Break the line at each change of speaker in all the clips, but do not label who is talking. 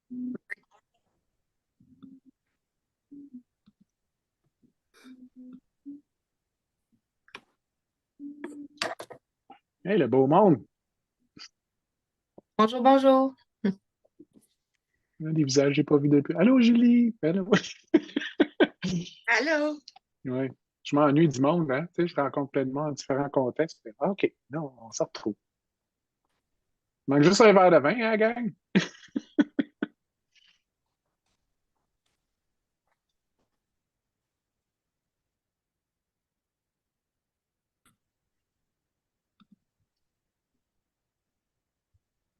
Hey, le beau monde!
Bonjour, bonjour.
Des visages que j'ai pas vus depuis. Allô, Julie! Allô?
Allô?
Ouais. Je m'ennuie du monde, hein? Tu sais, je rencontre plein de monde en différents contextes. Ah, OK, non, on se retrouve. Il manque juste un verre de vin, hein, gang?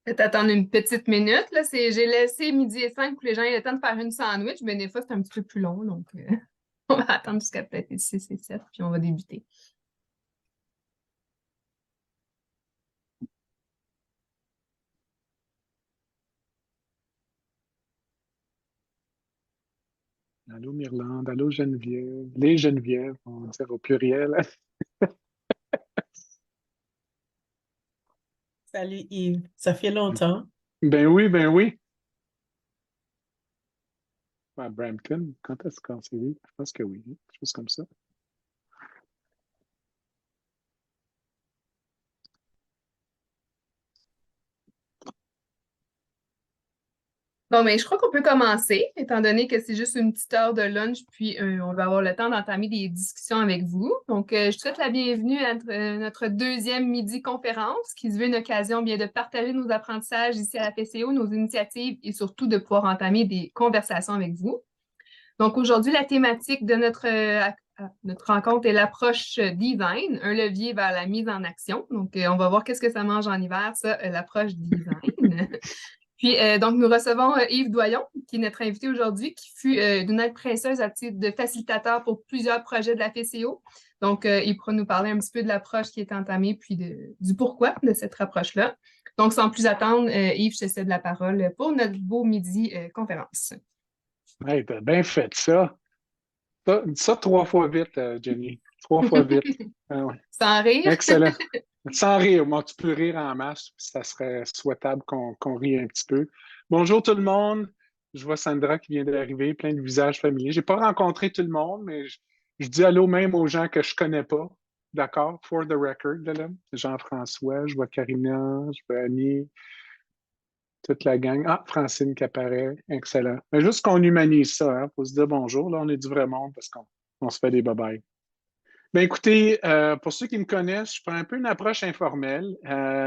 Peut-être attendre une petite minute. Là, j'ai laissé midi et 5 pour que les gens aient le temps de faire une sandwich, mais des fois, c'est un petit peu plus long. Donc, on va attendre jusqu'à peut-être les 6 et 7, puis on va débuter.
Allô, Myrlande. Allô, Geneviève. Les Geneviève, on va dire au pluriel.
Salut Yves, ça fait longtemps.
Ben oui, ben oui. À Brampton, quand est-ce qu'on s'est vu? Je pense que oui, quelque chose comme ça.
Bon, mais je crois qu'on peut commencer, étant donné que c'est juste une petite heure de lunch, puis on va avoir le temps d'entamer des discussions avec vous. Donc, je souhaite la bienvenue à notre deuxième midi conférence, qui se veut une occasion bien de partager nos apprentissages ici à la PCO, nos initiatives et surtout de pouvoir entamer des conversations avec vous. Donc, aujourd'hui, la thématique de notre rencontre est l'approche design, un levier vers la mise en action. Donc, on va voir qu'est-ce que ça mange en hiver, ça, l'approche design. Puis, donc, nous recevons Yves Doyon, qui est notre invité aujourd'hui, qui fut d'une aide précieuse à titre de facilitateur pour plusieurs projets de la FCO. Donc, il pourra nous parler un petit peu de l'approche qui est entamée, puis du pourquoi de cette approche-là. Donc, sans plus attendre, Yves, je te cède la parole pour notre beau midi conférence.
Hey, t'as bien fait ça. Dis ça 3 fois vite, Jenny. 3 fois vite. Ah ouais.
Sans rire.
Excellent. Sans rire, moi, tu peux rire en masse, puis ça serait souhaitable qu'on rie un petit peu. Bonjour tout le monde. Je vois Sandra qui vient d'arriver, plein de visages familiers. J'ai pas rencontré tout le monde, mais je dis allô même aux gens que je connais pas. D'accord? For the record, là. Jean-François, je vois Karina, je vois Annie, toute la gang. Ah, Francine qui apparaît. Excellent. Mais juste qu'on humanise ça, hein, pour se dire bonjour. Là, on est du vrai monde parce qu'on se fait des babayes. Ben écoutez, pour ceux qui me connaissent, je prends un peu une approche informelle,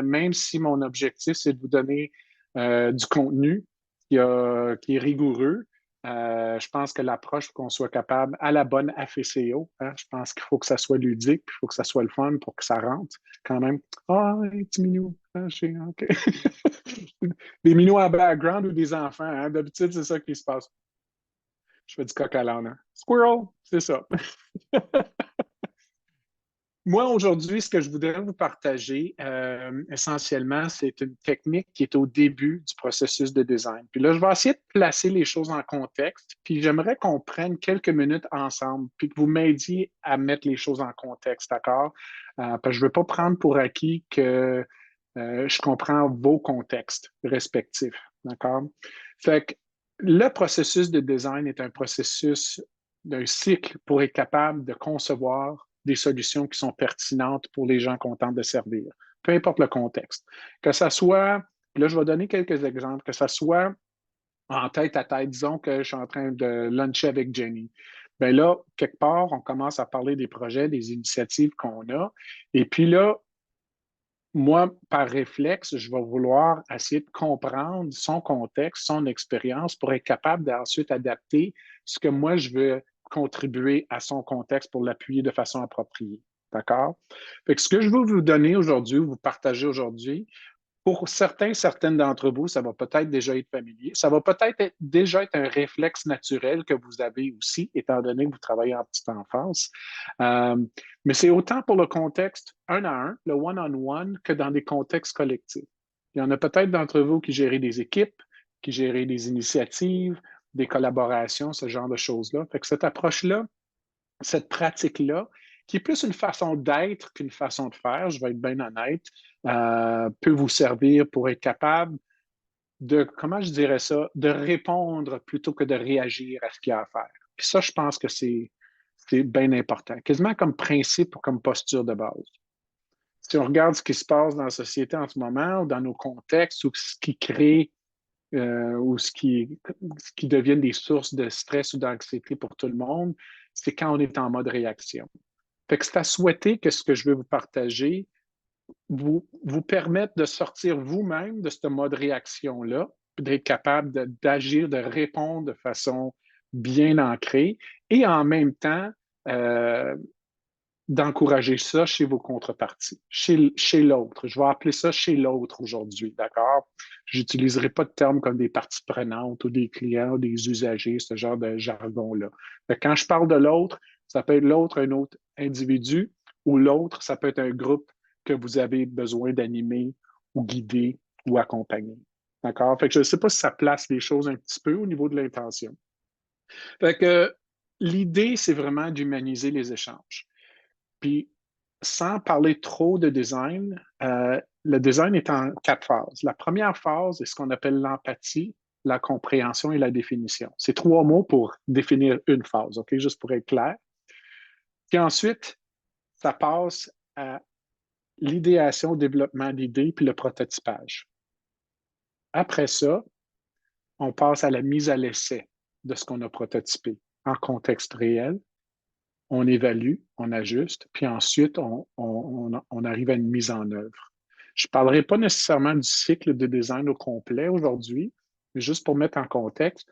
même si mon objectif, c'est de vous donner du contenu qui est rigoureux. Je pense que l'approche, pour qu'on soit capable à la bonne FCO, hein, je pense qu'il faut que ça soit ludique, puis il faut que ça soit le fun pour que ça rentre quand même. Ah, un petit minou. Ah, OK. Des minous en background ou des enfants, hein. D'habitude, c'est ça qui se passe. Je fais du coq à l'âne, hein. Squirrel, c'est ça. Moi, aujourd'hui, ce que je voudrais vous partager, essentiellement, c'est une technique qui est au début du processus de design. Puis là, je vais essayer de placer les choses en contexte, puis j'aimerais qu'on prenne quelques minutes ensemble, puis que vous m'aidiez à mettre les choses en contexte, d'accord? Parce que je ne veux pas prendre pour acquis que je comprends vos contextes respectifs, d'accord? Fait que le processus de design est un processus d'un cycle pour être capable de concevoir des solutions qui sont pertinentes pour les gens qu'on tente de servir, peu importe le contexte. Que ça soit, là, je vais donner quelques exemples, que ça soit en tête à tête, disons que je suis en train de luncher avec Jenny. Bien là, quelque part, on commence à parler des projets, des initiatives qu'on a. Et puis là, moi, par réflexe, je vais vouloir essayer de comprendre son contexte, son expérience pour être capable d'ensuite adapter ce que moi, je veux contribuer à son contexte pour l'appuyer de façon appropriée. D'accord? Fait que ce que je veux vous donner aujourd'hui, vous partager aujourd'hui, pour certaines d'entre vous, ça va peut-être déjà être familier. Ça va peut-être déjà être un réflexe naturel que vous avez aussi, étant donné que vous travaillez en petite enfance. Euh, mais c'est autant pour le contexte un à un, le one-on-one, que dans des contextes collectifs. Il y en a peut-être d'entre vous qui gèrent des équipes, qui gèrent des initiatives, des collaborations, ce genre de choses-là. Fait que cette approche-là, cette pratique-là, qui est plus une façon d'être qu'une façon de faire, je vais être bien honnête, peut vous servir pour être capable comment je dirais ça, de répondre plutôt que de réagir à ce qu'il y a à faire. Puis ça, je pense que c'est bien important, quasiment comme principe ou comme posture de base. Si on regarde ce qui se passe dans la société en ce moment, ou dans nos contextes, ou ce qui crée, ou ce qui devient des sources de stress ou d'anxiété pour tout le monde, c'est quand on est en mode réaction. Fait que c'est à souhaiter que ce que je veux vous partager vous permette de sortir vous-même de ce mode réaction-là, puis d'être capable d'agir, de répondre de façon bien ancrée et en même temps euh, d'encourager ça chez vos contreparties, chez l'autre. Je vais appeler ça chez l'autre aujourd'hui, d'accord? Je n'utiliserai pas de termes comme des parties prenantes ou des clients ou des usagers, ce genre de jargon-là. Quand je parle de l'autre, ça peut être l'autre, un autre individu, ou l'autre, ça peut être un groupe que vous avez besoin d'animer ou guider ou accompagner. D'accord? Fait que je ne sais pas si ça place les choses un petit peu au niveau de l'intention. Fait que l'idée, c'est vraiment d'humaniser les échanges. Puis, sans parler trop de design, le design est en 4 phases. La première phase est ce qu'on appelle l'empathie, la compréhension et la définition. C'est 3 mots pour définir une phase, OK? Juste pour être clair. Puis ensuite, ça passe à l'idéation, le développement d'idées, puis le prototypage. Après ça, on passe à la mise à l'essai de ce qu'on a prototypé en contexte réel. On évalue, on ajuste, puis ensuite, on arrive à une mise en œuvre. Je ne parlerai pas nécessairement du cycle de design au complet aujourd'hui, mais juste pour mettre en contexte,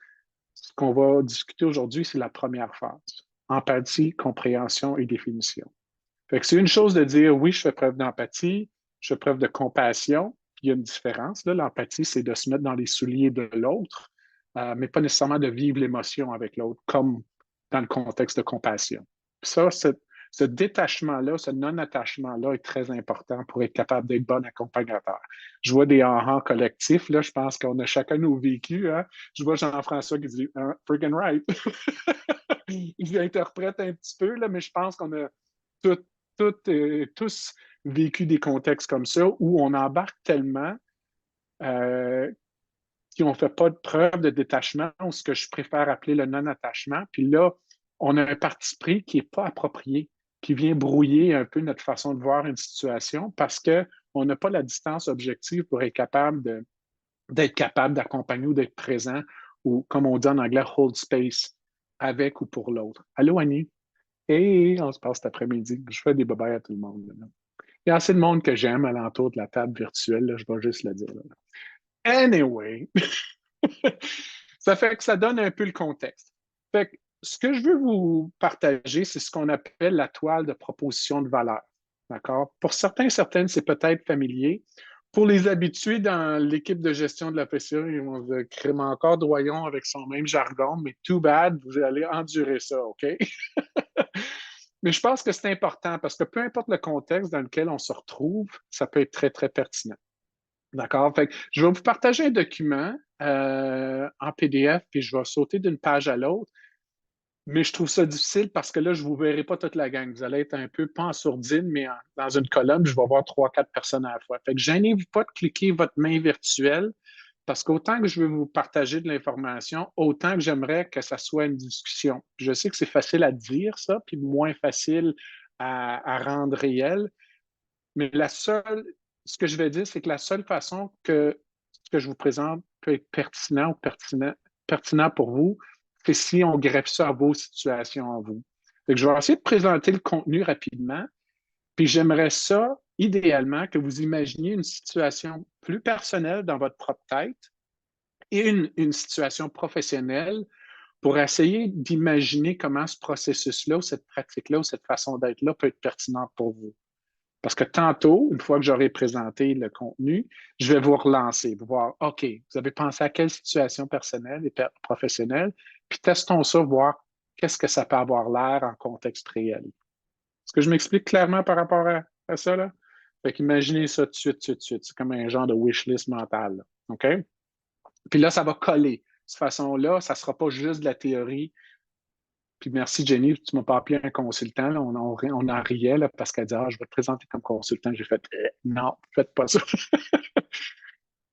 ce qu'on va discuter aujourd'hui, c'est la première phase. Empathie, compréhension et définition. Fait que c'est une chose de dire, oui, je fais preuve d'empathie, je fais preuve de compassion, puis il y a une différence. Là, l'empathie, c'est de se mettre dans les souliers de l'autre, mais pas nécessairement de vivre l'émotion avec l'autre, comme dans le contexte de compassion. Puis ça, ce détachement-là, ce non-attachement-là est très important pour être capable d'être bon accompagnateur. Je vois des en collectifs, là, je pense qu'on a chacun nos vécus. Hein? Je vois Jean-François qui dit freaking right. Il interprète un petit peu, là, mais je pense qu'on a tous vécu des contextes comme ça où on embarque tellement euh, qu'on ne fait pas de preuve de détachement, ou ce que je préfère appeler le non-attachement. Puis là, on a un parti pris qui n'est pas approprié, qui vient brouiller un peu notre façon de voir une situation parce qu'on n'a pas la distance objective pour être capable d'être capable d'accompagner ou d'être présent, ou comme on dit en anglais, hold space avec ou pour l'autre. Allô, Annie? Hey, on se passe cet après-midi. Je fais des bobayes à tout le monde. Là. Il y a assez de monde que j'aime alentour de la table virtuelle, là, je vais juste le dire. Là. Anyway, ça fait que ça donne un peu le contexte. Fait que ce que je veux vous partager, c'est ce qu'on appelle la toile de proposition de valeur. D'accord? Pour certains, certaines, c'est peut-être familier. Pour les habitués dans l'équipe de gestion de la PCA, ils vont se créer encore Doyon avec son même jargon, mais too bad, vous allez endurer ça, OK? Mais je pense que c'est important parce que peu importe le contexte dans lequel on se retrouve, ça peut être très, très pertinent. D'accord? Fait que je vais vous partager un document en PDF, puis je vais sauter d'une page à l'autre. Mais je trouve ça difficile parce que là, je ne vous verrai pas toute la gang. Vous allez être un peu, pas en sourdine, mais dans une colonne, je vais voir 3, 4 personnes à la fois. Fait que gênez-vous pas de cliquer votre main virtuelle parce qu'autant que je veux vous partager de l'information, autant que j'aimerais que ça soit une discussion. Je sais que c'est facile à dire ça, puis moins facile à rendre réel, mais ce que je vais dire, c'est que la seule façon que ce que je vous présente peut être pertinent ou pertinent pour vous, c'est si on greffe ça à vos situations en vous. Donc, je vais essayer de présenter le contenu rapidement, puis j'aimerais ça, idéalement, que vous imaginiez une situation plus personnelle dans votre propre tête et une situation professionnelle pour essayer d'imaginer comment ce processus-là ou cette pratique-là ou cette façon d'être-là peut être pertinente pour vous. Parce que tantôt, une fois que j'aurai présenté le contenu, je vais vous relancer, vous voir, OK, vous avez pensé à quelle situation personnelle et professionnelle, puis testons ça, voir qu'est-ce que ça peut avoir l'air en contexte réel. Est-ce que je m'explique clairement par rapport à ça, là? Fait qu'imaginez ça tout de suite, tout de suite. C'est comme un genre de wish list mental, là. OK? Puis là, ça va coller. De cette façon-là, ça ne sera pas juste de la théorie. Puis merci, Jenny, tu ne m'as pas appelé un consultant. Là, on en riait là, parce qu'elle dit je vais te présenter comme consultant. J'ai fait non, faites pas ça.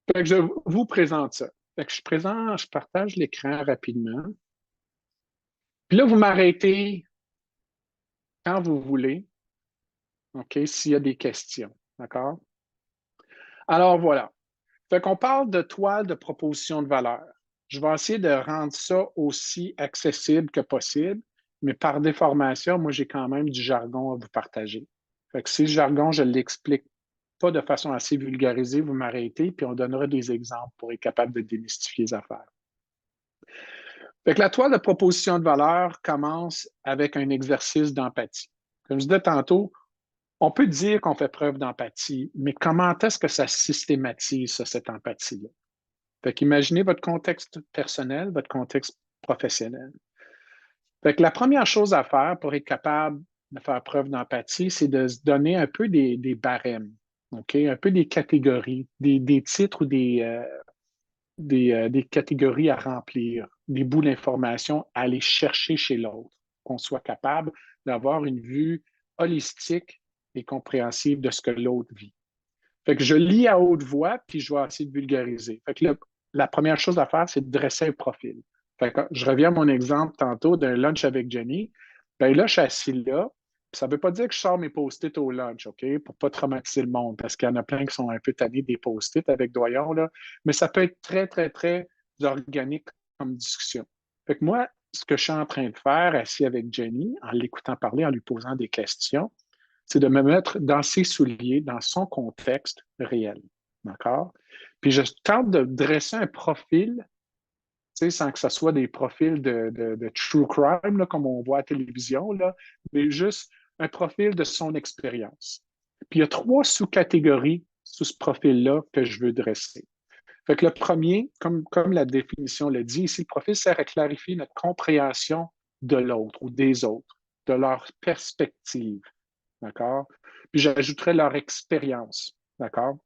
Fait que je vous présente ça. Fait que je partage l'écran rapidement. Puis là, vous m'arrêtez quand vous voulez, OK, s'il y a des questions. D'accord? Alors voilà. Fait qu'on parle de toile de proposition de valeur. Je vais essayer de rendre ça aussi accessible que possible, mais par déformation, moi, j'ai quand même du jargon à vous partager. Fait que si le jargon, je ne l'explique pas de façon assez vulgarisée, vous m'arrêtez, puis on donnera des exemples pour être capable de démystifier les affaires. Fait que la toile de proposition de valeur commence avec un exercice d'empathie. Comme je disais tantôt, on peut dire qu'on fait preuve d'empathie, mais comment est-ce que ça systématise, ça, cette empathie-là? Fait qu'imaginez votre contexte personnel, votre contexte professionnel. Fait que la première chose à faire pour être capable de faire preuve d'empathie, c'est de se donner un peu des barèmes, OK? Un peu des catégories, des titres ou des catégories à remplir, des bouts d'informations à aller chercher chez l'autre, qu'on soit capable d'avoir une vue holistique et compréhensive de ce que l'autre vit. Fait que je lis à haute voix, puis je vais essayer de vulgariser. Fait que la première chose à faire, c'est de dresser un profil. Fait que je reviens à mon exemple tantôt d'un lunch avec Jenny. Ben là, je suis assis là. Ça ne veut pas dire que je sors mes post-it au lunch, OK, pour ne pas traumatiser le monde, parce qu'il y en a plein qui sont un peu tannés des post-it avec Doyon, là. Mais ça peut être très, très, très organique comme discussion. Fait que moi, ce que je suis en train de faire, assis avec Jenny, en l'écoutant parler, en lui posant des questions, c'est de me mettre dans ses souliers, dans son contexte réel. D'accord? Puis je tente de dresser un profil, sans que ce soit des profils de true crime, là, comme on voit à la télévision, là, mais juste un profil de son expérience. Puis il y a 3 sous-catégories sous ce profil-là que je veux dresser. Fait que le premier, comme la définition le dit ici, le profil sert à clarifier notre compréhension de l'autre ou des autres, de leur perspective. D'accord? Puis j'ajouterais leur expérience. D'accord?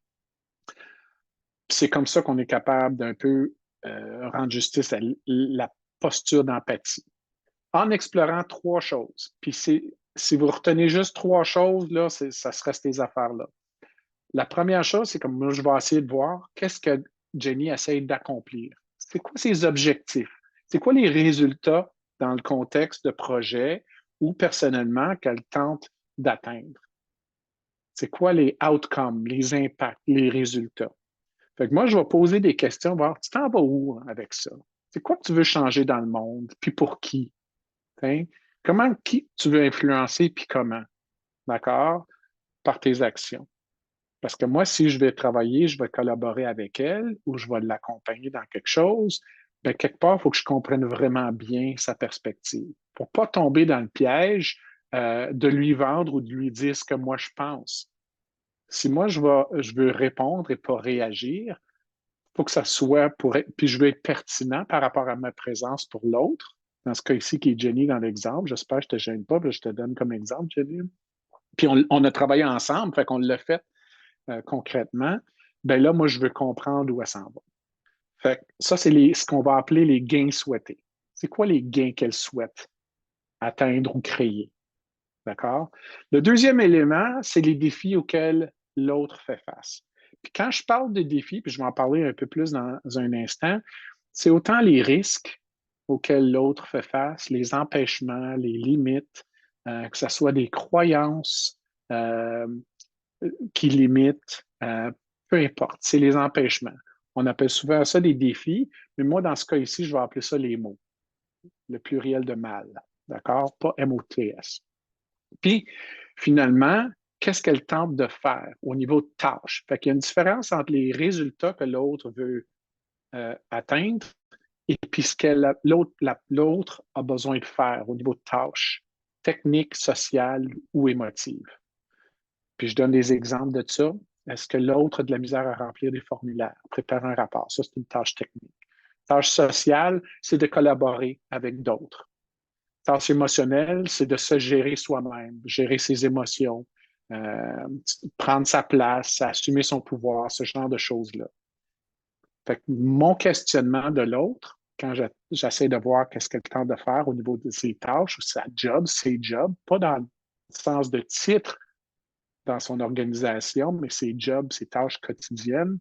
C'est comme ça qu'on est capable d'un peu rendre justice à la posture d'empathie. En explorant 3 choses. Puis si vous retenez juste 3 choses, là, ça serait ces affaires-là. La première chose, c'est comme moi, je vais essayer de voir qu'est-ce que Jenny essaie d'accomplir. C'est quoi ses objectifs? C'est quoi les résultats dans le contexte de projet ou personnellement qu'elle tente d'atteindre? C'est quoi les outcomes, les impacts, les résultats? Fait que moi, je vais poser des questions, voir, tu t'en vas où avec ça? C'est quoi que tu veux changer dans le monde, puis pour qui? Hein? Comment qui tu veux influencer, puis comment? D'accord? Par tes actions. Parce que moi, si je vais travailler, je vais collaborer avec elle ou je vais l'accompagner dans quelque chose, bien, quelque part, il faut que je comprenne vraiment bien sa perspective pour ne pas tomber dans le piège de lui vendre ou de lui dire ce que moi je pense. Si moi, je veux répondre et pas réagir, il faut que ça soit puis je veux être pertinent par rapport à ma présence pour l'autre. Dans ce cas ici, qui est Jenny dans l'exemple, j'espère que je ne te gêne pas, je te donne comme exemple, Jenny. Puis on a travaillé ensemble, fait qu'on l'a fait concrètement. Ben là, moi, je veux comprendre où elle s'en va. Fait que ça, c'est ce qu'on va appeler les gains souhaités. C'est quoi les gains qu'elle souhaite atteindre ou créer? D'accord? Le deuxième élément, c'est les défis auxquels l'autre fait face. Puis quand je parle de défis, puis je vais en parler un peu plus dans un instant, c'est autant les risques auxquels l'autre fait face, les empêchements, les limites, que ce soit des croyances qui limitent, peu importe, c'est les empêchements. On appelle souvent ça des défis, mais moi, dans ce cas ici, je vais appeler ça les mots, le pluriel de mal, d'accord? Pas M-O-T-S. Puis, finalement, qu'est-ce qu'elle tente de faire au niveau de tâches? Fait qu'il y a une différence entre les résultats que l'autre veut atteindre et puis ce que l'autre a besoin de faire au niveau de tâches techniques, sociales ou émotives. Puis je donne des exemples de ça. Est-ce que l'autre a de la misère à remplir des formulaires, préparer un rapport? Ça, c'est une tâche technique. Tâche sociale, c'est de collaborer avec d'autres. Tâche émotionnelle, c'est de se gérer soi-même, gérer ses émotions, prendre sa place, assumer son pouvoir, ce genre de choses-là. Fait que mon questionnement de l'autre, quand j'essaie de voir qu'est-ce qu'elle tente de faire au niveau de ses tâches ou sa job, ses jobs, pas dans le sens de titre dans son organisation, mais ses jobs, ses tâches quotidiennes,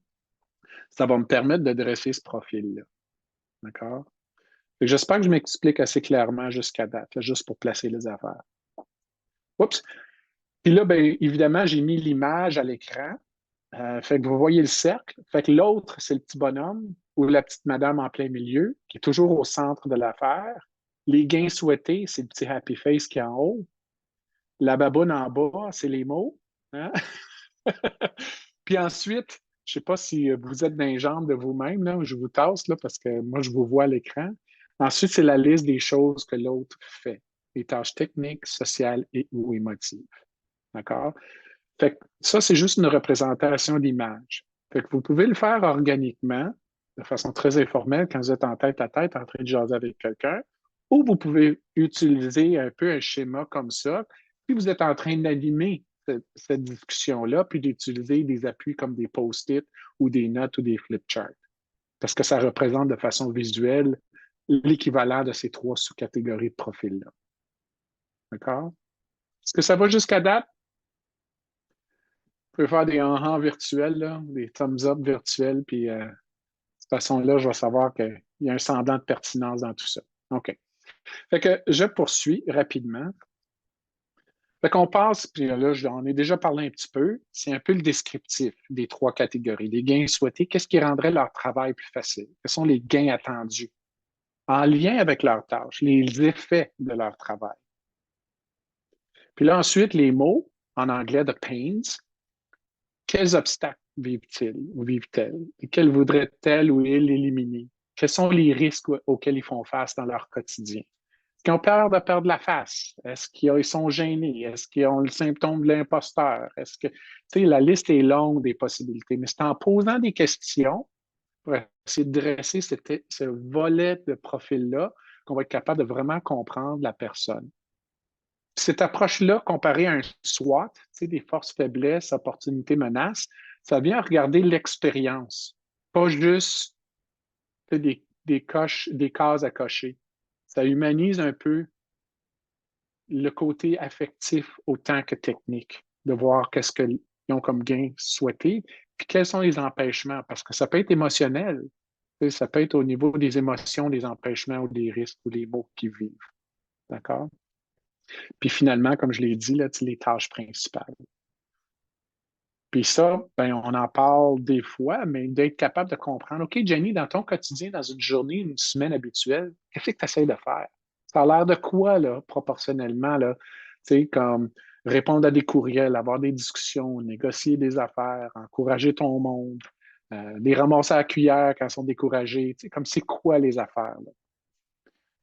Ça va me permettre de dresser ce profil-là. D'accord? J'espère que je m'explique assez clairement jusqu'à date, là, juste pour placer les affaires. Oups! Puis là, bien, évidemment, j'ai mis l'image à l'écran. Fait que vous voyez le cercle. Fait que l'autre, c'est le petit bonhomme ou la petite madame en plein milieu, qui est toujours au centre de l'affaire. Les gains souhaités, c'est le petit happy face qui est en haut. La baboune en bas, c'est les mots. Hein? Puis ensuite, je ne sais pas si vous êtes dans les jambes de vous-même, là, je vous tasse là, parce que moi, je vous vois à l'écran. Ensuite, c'est la liste des choses que l'autre fait, les tâches techniques, sociales et ou émotives. D'accord? Fait que ça, c'est juste une représentation d'image. Fait que vous pouvez le faire organiquement, de façon très informelle, quand vous êtes en tête à tête en train de jaser avec quelqu'un, ou vous pouvez utiliser un peu un schéma comme ça, puis vous êtes en train d'animer cette discussion-là, puis d'utiliser des appuis comme des post-it ou des notes ou des flip charts, parce que ça représente de façon visuelle l'équivalent de ces trois sous-catégories de profils-là. D'accord? Est-ce que ça va jusqu'à date? Vous pouvez faire des en virtuels, là, des thumbs up virtuels, puis de cette façon-là, je vais savoir qu'il y a un semblant de pertinence dans tout ça. OK. Fait que je poursuis rapidement. Fait qu'on passe, puis là, j'en ai déjà parlé un petit peu, c'est un peu le descriptif des trois catégories. Les gains souhaités, qu'est-ce qui rendrait leur travail plus facile? Quels sont les gains attendus en lien avec leurs tâches, les effets de leur travail? Puis là, ensuite, les mots, en anglais, the pains. Quels obstacles vivent-ils ou vivent-elles? Et quels voudraient-elles ou ils éliminer? Quels sont les risques auxquels ils font face dans leur quotidien? Est-ce qu'ils ont peur de perdre la face? Est-ce qu'ils sont gênés? Est-ce qu'ils ont le symptôme de l'imposteur? Est-ce que, tu sais, la liste est longue des possibilités, mais c'est en posant des questions pour essayer de dresser ce volet de profil-là qu'on va être capable de vraiment comprendre la personne. Cette approche-là, comparée à un SWOT, tu sais, des forces, faiblesses, opportunités, menaces, ça vient regarder l'expérience, pas juste des cases à cocher. Ça humanise un peu le côté affectif autant que technique, de voir qu'est-ce qu'ils ont comme gain souhaité, puis quels sont les empêchements, parce que ça peut être émotionnel, tu sais, ça peut être au niveau des émotions, des empêchements ou des risques ou des mots qu'ils vivent. D'accord? Puis finalement, comme je l'ai dit, là, les tâches principales. Puis ça, ben, on en parle des fois, mais d'être capable de comprendre, OK, Jenny, dans ton quotidien, dans une journée, une semaine habituelle, qu'est-ce que tu essaies de faire? Ça a l'air de quoi, là, proportionnellement, là? Tu sais, comme répondre à des courriels, avoir des discussions, négocier des affaires, encourager ton monde, les ramasser à la cuillère quand ils sont découragés, tu sais, comme c'est quoi les affaires, là?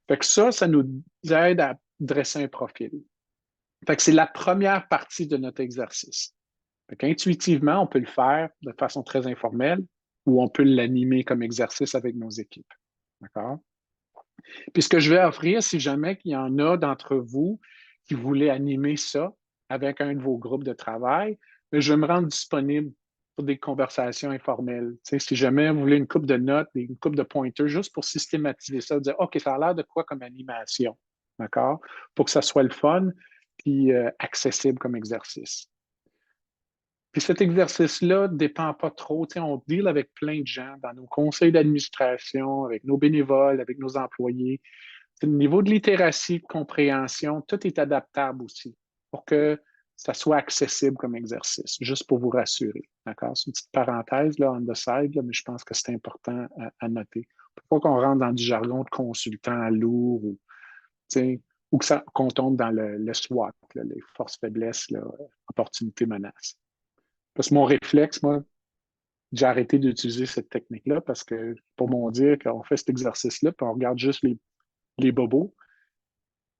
Fait que ça nous aide à dresser un profil. Fait que c'est la première partie de notre exercice. Intuitivement, on peut le faire de façon très informelle ou on peut l'animer comme exercice avec nos équipes. D'accord? Puis ce que je vais offrir, si jamais il y en a d'entre vous qui voulaient animer ça avec un de vos groupes de travail, je vais me rendre disponible pour des conversations informelles. Tu sais, si jamais vous voulez une coupe de notes, une coupe de pointers, juste pour systématiser ça, dire OK, ça a l'air de quoi comme animation? D'accord? Pour que ça soit le fun puis accessible comme exercice. Puis cet exercice-là ne dépend pas trop. Tu sais, on deal avec plein de gens dans nos conseils d'administration, avec nos bénévoles, avec nos employés. Le niveau de littératie, de compréhension, tout est adaptable aussi pour que ça soit accessible comme exercice, juste pour vous rassurer. D'accord? C'est une petite parenthèse là, on the side, là, mais je pense que c'est important à noter. Pour pas qu'on rentre dans du jargon de consultant lourd ou, tu sais, ou qu'on tombe dans le SWOT, là, les forces, faiblesses, là, opportunités, menaces. Parce que mon réflexe, moi, j'ai arrêté d'utiliser cette technique-là parce que, pour mon dire, qu'on fait cet exercice-là, puis on regarde juste les bobos.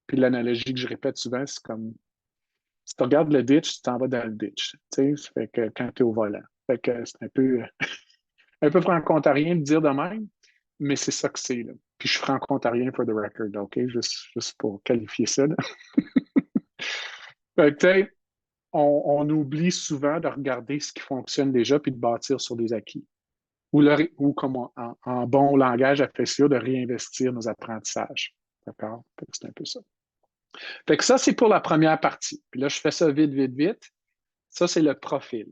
Puis l'analogie que je répète souvent, c'est comme si tu regardes le ditch, tu t'en vas dans le ditch. Tu sais, ça fait que quand tu es au volant. Fait que c'est un peu franco-ontarien de dire de même, mais c'est ça que c'est, là. Puis je suis franco-ontarien for the record, OK? Juste pour qualifier ça, là. Fait que, tu sais, on oublie souvent de regarder ce qui fonctionne déjà puis de bâtir sur des acquis. Ou comme en bon langage FSIA, de réinvestir nos apprentissages. D'accord? C'est un peu ça. Fait que ça, c'est pour la première partie. Puis là, je fais ça vite, vite, vite. Ça, c'est le profil.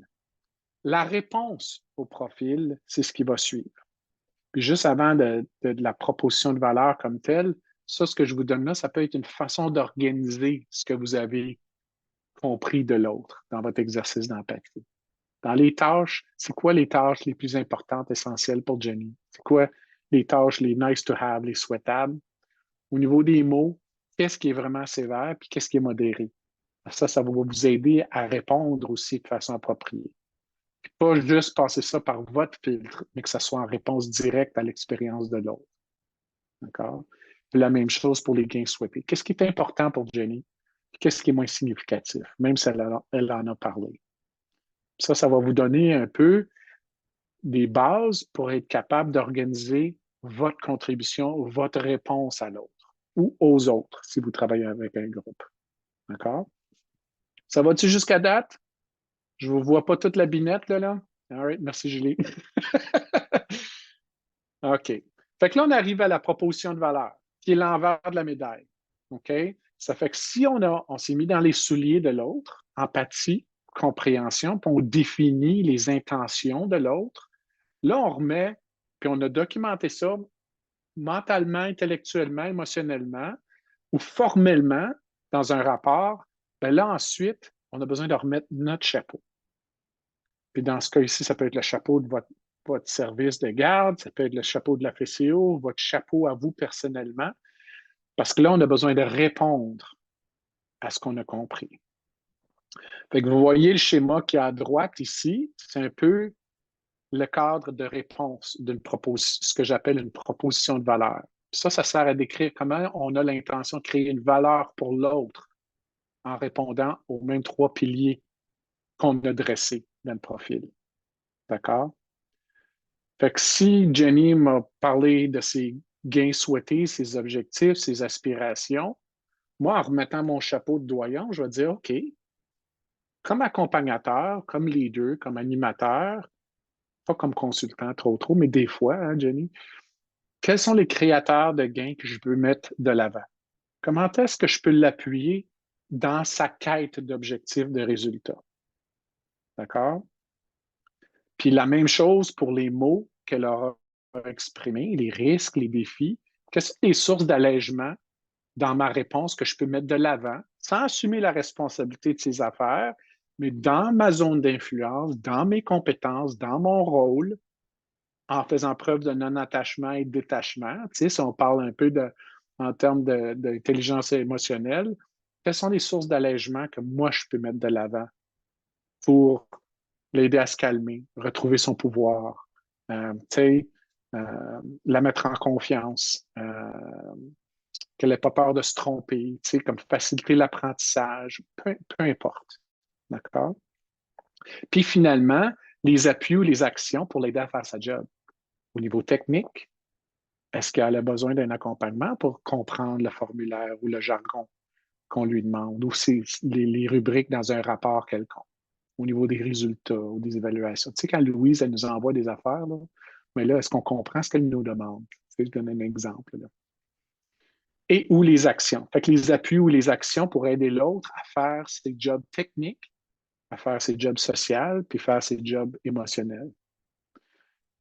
La réponse au profil, c'est ce qui va suivre. Puis juste avant de la proposition de valeur comme telle, ça, ce que je vous donne là, ça peut être une façon d'organiser ce que vous avez compris de l'autre dans votre exercice d'empathie. Dans les tâches, c'est quoi les tâches les plus importantes, essentielles pour Jenny? C'est quoi les tâches, les nice to have, les souhaitables? Au niveau des mots, qu'est-ce qui est vraiment sévère puis qu'est-ce qui est modéré? Ça va vous aider à répondre aussi de façon appropriée. Puis pas juste passer ça par votre filtre, mais que ça soit en réponse directe à l'expérience de l'autre. D'accord? Puis la même chose pour les gains souhaités. Qu'est-ce qui est important pour Jenny? Qu'est-ce qui est moins significatif, même si elle en a parlé? Ça va vous donner un peu des bases pour être capable d'organiser votre contribution, votre réponse à l'autre ou aux autres si vous travaillez avec un groupe. D'accord? Ça va-tu jusqu'à date? Je ne vous vois pas toute la binette, là. All right, merci Julie. OK. Fait que là, on arrive à la proposition de valeur, qui est l'envers de la médaille. OK? Ça fait que si on s'est mis dans les souliers de l'autre, empathie, compréhension, puis on définit les intentions de l'autre, là, on remet, puis on a documenté ça mentalement, intellectuellement, émotionnellement ou formellement dans un rapport, bien là, ensuite, on a besoin de remettre notre chapeau. Puis dans ce cas ici, ça peut être le chapeau de votre service de garde, ça peut être le chapeau de la FCO, votre chapeau à vous personnellement, parce que là, on a besoin de répondre à ce qu'on a compris. Fait que vous voyez le schéma qui est à droite ici, c'est un peu le cadre de réponse d'une proposition, ce que j'appelle une proposition de valeur. Ça sert à décrire comment on a l'intention de créer une valeur pour l'autre en répondant aux mêmes trois piliers qu'on a dressés dans le profil. D'accord? Fait que si Jenny m'a parlé de ses gains souhaités, ses objectifs, ses aspirations, moi, en remettant mon chapeau de doyen, je vais dire, OK, comme accompagnateur, comme leader, comme animateur, pas comme consultant trop, mais des fois, hein, Jenny, quels sont les créateurs de gains que je peux mettre de l'avant? Comment est-ce que je peux l'appuyer dans sa quête d'objectifs, de résultats? D'accord? Puis la même chose pour les mots qu'elle aura exprimés, les risques, les défis. Quelles sont les sources d'allègement dans ma réponse que je peux mettre de l'avant sans assumer la responsabilité de ces affaires, mais dans ma zone d'influence, dans mes compétences, dans mon rôle, en faisant preuve de non-attachement et de détachement. Tu sais, si on parle un peu en termes d'intelligence émotionnelle, quelles sont les sources d'allègement que moi, je peux mettre de l'avant pour l'aider à se calmer, retrouver son pouvoir, tu sais, la mettre en confiance, qu'elle n'ait pas peur de se tromper, tu sais, comme faciliter l'apprentissage, peu importe. D'accord? Puis finalement, les appuis ou les actions pour l'aider à faire sa job. Au niveau technique, est-ce qu'elle a besoin d'un accompagnement pour comprendre le formulaire ou le jargon qu'on lui demande ou les rubriques dans un rapport quelconque? Au niveau des résultats ou des évaluations. Tu sais, quand Louise, elle nous envoie des affaires, là, mais là, est-ce qu'on comprend ce qu'elle nous demande? Je donne un exemple. Là. Et ou les actions. Fait que les appuis ou les actions pour aider l'autre à faire ses jobs techniques, à faire ses jobs sociaux, puis faire ses jobs émotionnels.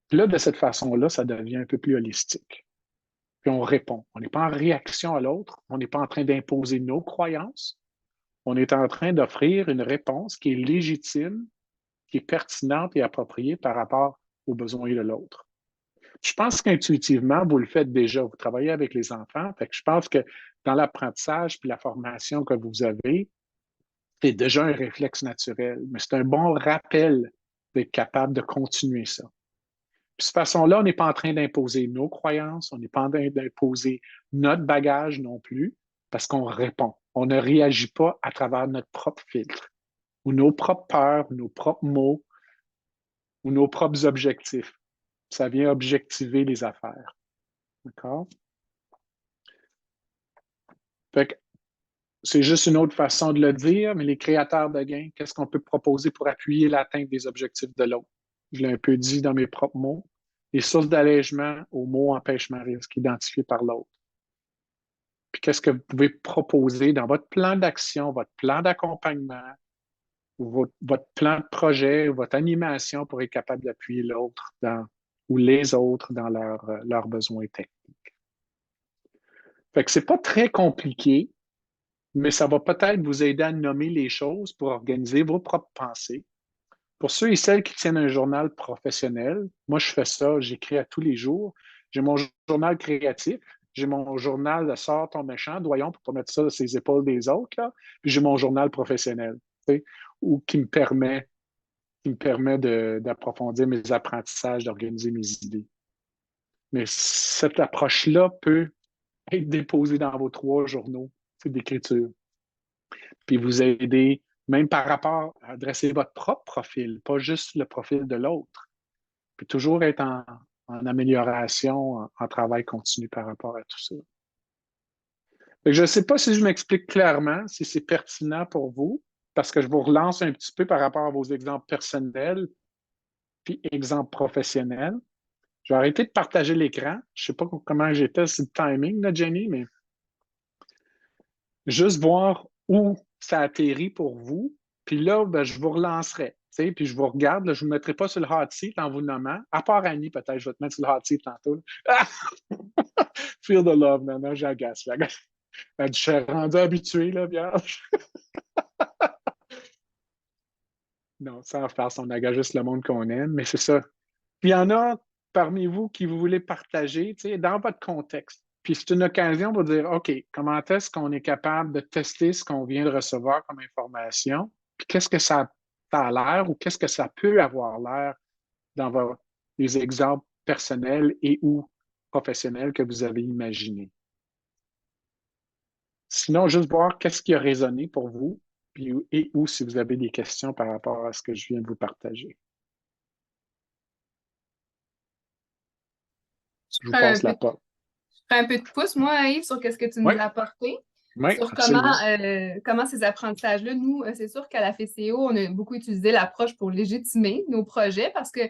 Puis là, de cette façon-là, ça devient un peu plus holistique. Puis on répond. On n'est pas en réaction à l'autre, on n'est pas en train d'imposer nos croyances, on est en train d'offrir une réponse qui est légitime, qui est pertinente et appropriée par rapport aux besoins de l'autre. Je pense qu'intuitivement, vous le faites déjà. Vous travaillez avec les enfants. Fait que je pense que dans l'apprentissage puis la formation que vous avez, c'est déjà un réflexe naturel. Mais c'est un bon rappel d'être capable de continuer ça. Puis de cette façon-là, on n'est pas en train d'imposer nos croyances, on n'est pas en train d'imposer notre bagage non plus, parce qu'on répond. On ne réagit pas à travers notre propre filtre, ou nos propres peurs, nos propres mots, ou nos propres objectifs. Ça vient objectiver les affaires. D'accord? Fait que c'est juste une autre façon de le dire, mais les créateurs de gains, qu'est-ce qu'on peut proposer pour appuyer l'atteinte des objectifs de l'autre? Je l'ai un peu dit dans mes propres mots. Les sources d'allègement aux mots empêchement risque identifiés par l'autre. Puis qu'est-ce que vous pouvez proposer dans votre plan d'action, votre plan d'accompagnement votre plan de projet, votre animation pour être capable d'appuyer l'autre ou les autres dans leurs besoins techniques. Fait que c'est pas très compliqué, mais ça va peut-être vous aider à nommer les choses pour organiser vos propres pensées. Pour ceux et celles qui tiennent un journal professionnel, moi je fais ça, j'écris à tous les jours. J'ai mon journal créatif, j'ai mon journal de sort ton méchant, doyon, pour pas mettre ça sur les épaules des autres, là. Puis j'ai mon journal professionnel, tu sais, qui me permet d'approfondir mes apprentissages, d'organiser mes idées. Mais cette approche-là peut être déposée dans vos 3 journaux d'écriture, puis vous aider, même par rapport à dresser votre propre profil, pas juste le profil de l'autre, puis toujours être en amélioration, en travail continu par rapport à tout ça. Je ne sais pas si je m'explique clairement, si c'est pertinent pour vous, parce que je vous relance un petit peu par rapport à vos exemples personnels, puis exemples professionnels. Je vais arrêter de partager l'écran. Je ne sais pas comment j'étais sur le timing, là, Jenny, mais juste voir où ça atterrit pour vous. Puis là, ben, je vous relancerai. Puis je vous regarde, là, je ne vous mettrai pas sur le hot seat en vous nommant. À part Annie, peut-être, je vais te mettre sur le hot seat tantôt. Ah! Feel the love, non, j'agace. Elle dit, je suis rendu habitué, là, Vierge. Non, sans farce, on agace juste le monde qu'on aime, mais c'est ça. Puis il y en a parmi vous qui vous voulez partager, dans votre contexte. Puis c'est une occasion pour dire, OK, comment est-ce qu'on est capable de tester ce qu'on vient de recevoir comme information? Puis qu'est-ce que ça a l'air ou qu'est-ce que ça peut avoir l'air dans les exemples personnels et ou professionnels que vous avez imaginés? Sinon, juste voir qu'est-ce qui a résonné pour vous puis, et ou si vous avez des questions par rapport à ce que je viens de vous partager. Je vous passe la porte.
Je ferai un peu de pouce, moi, Yves, sur ce que tu nous as apporté.
Oui,
Sur
absolument.
comment ces apprentissages-là, nous, c'est sûr qu'à la FCO, on a beaucoup utilisé l'approche pour légitimer nos projets parce que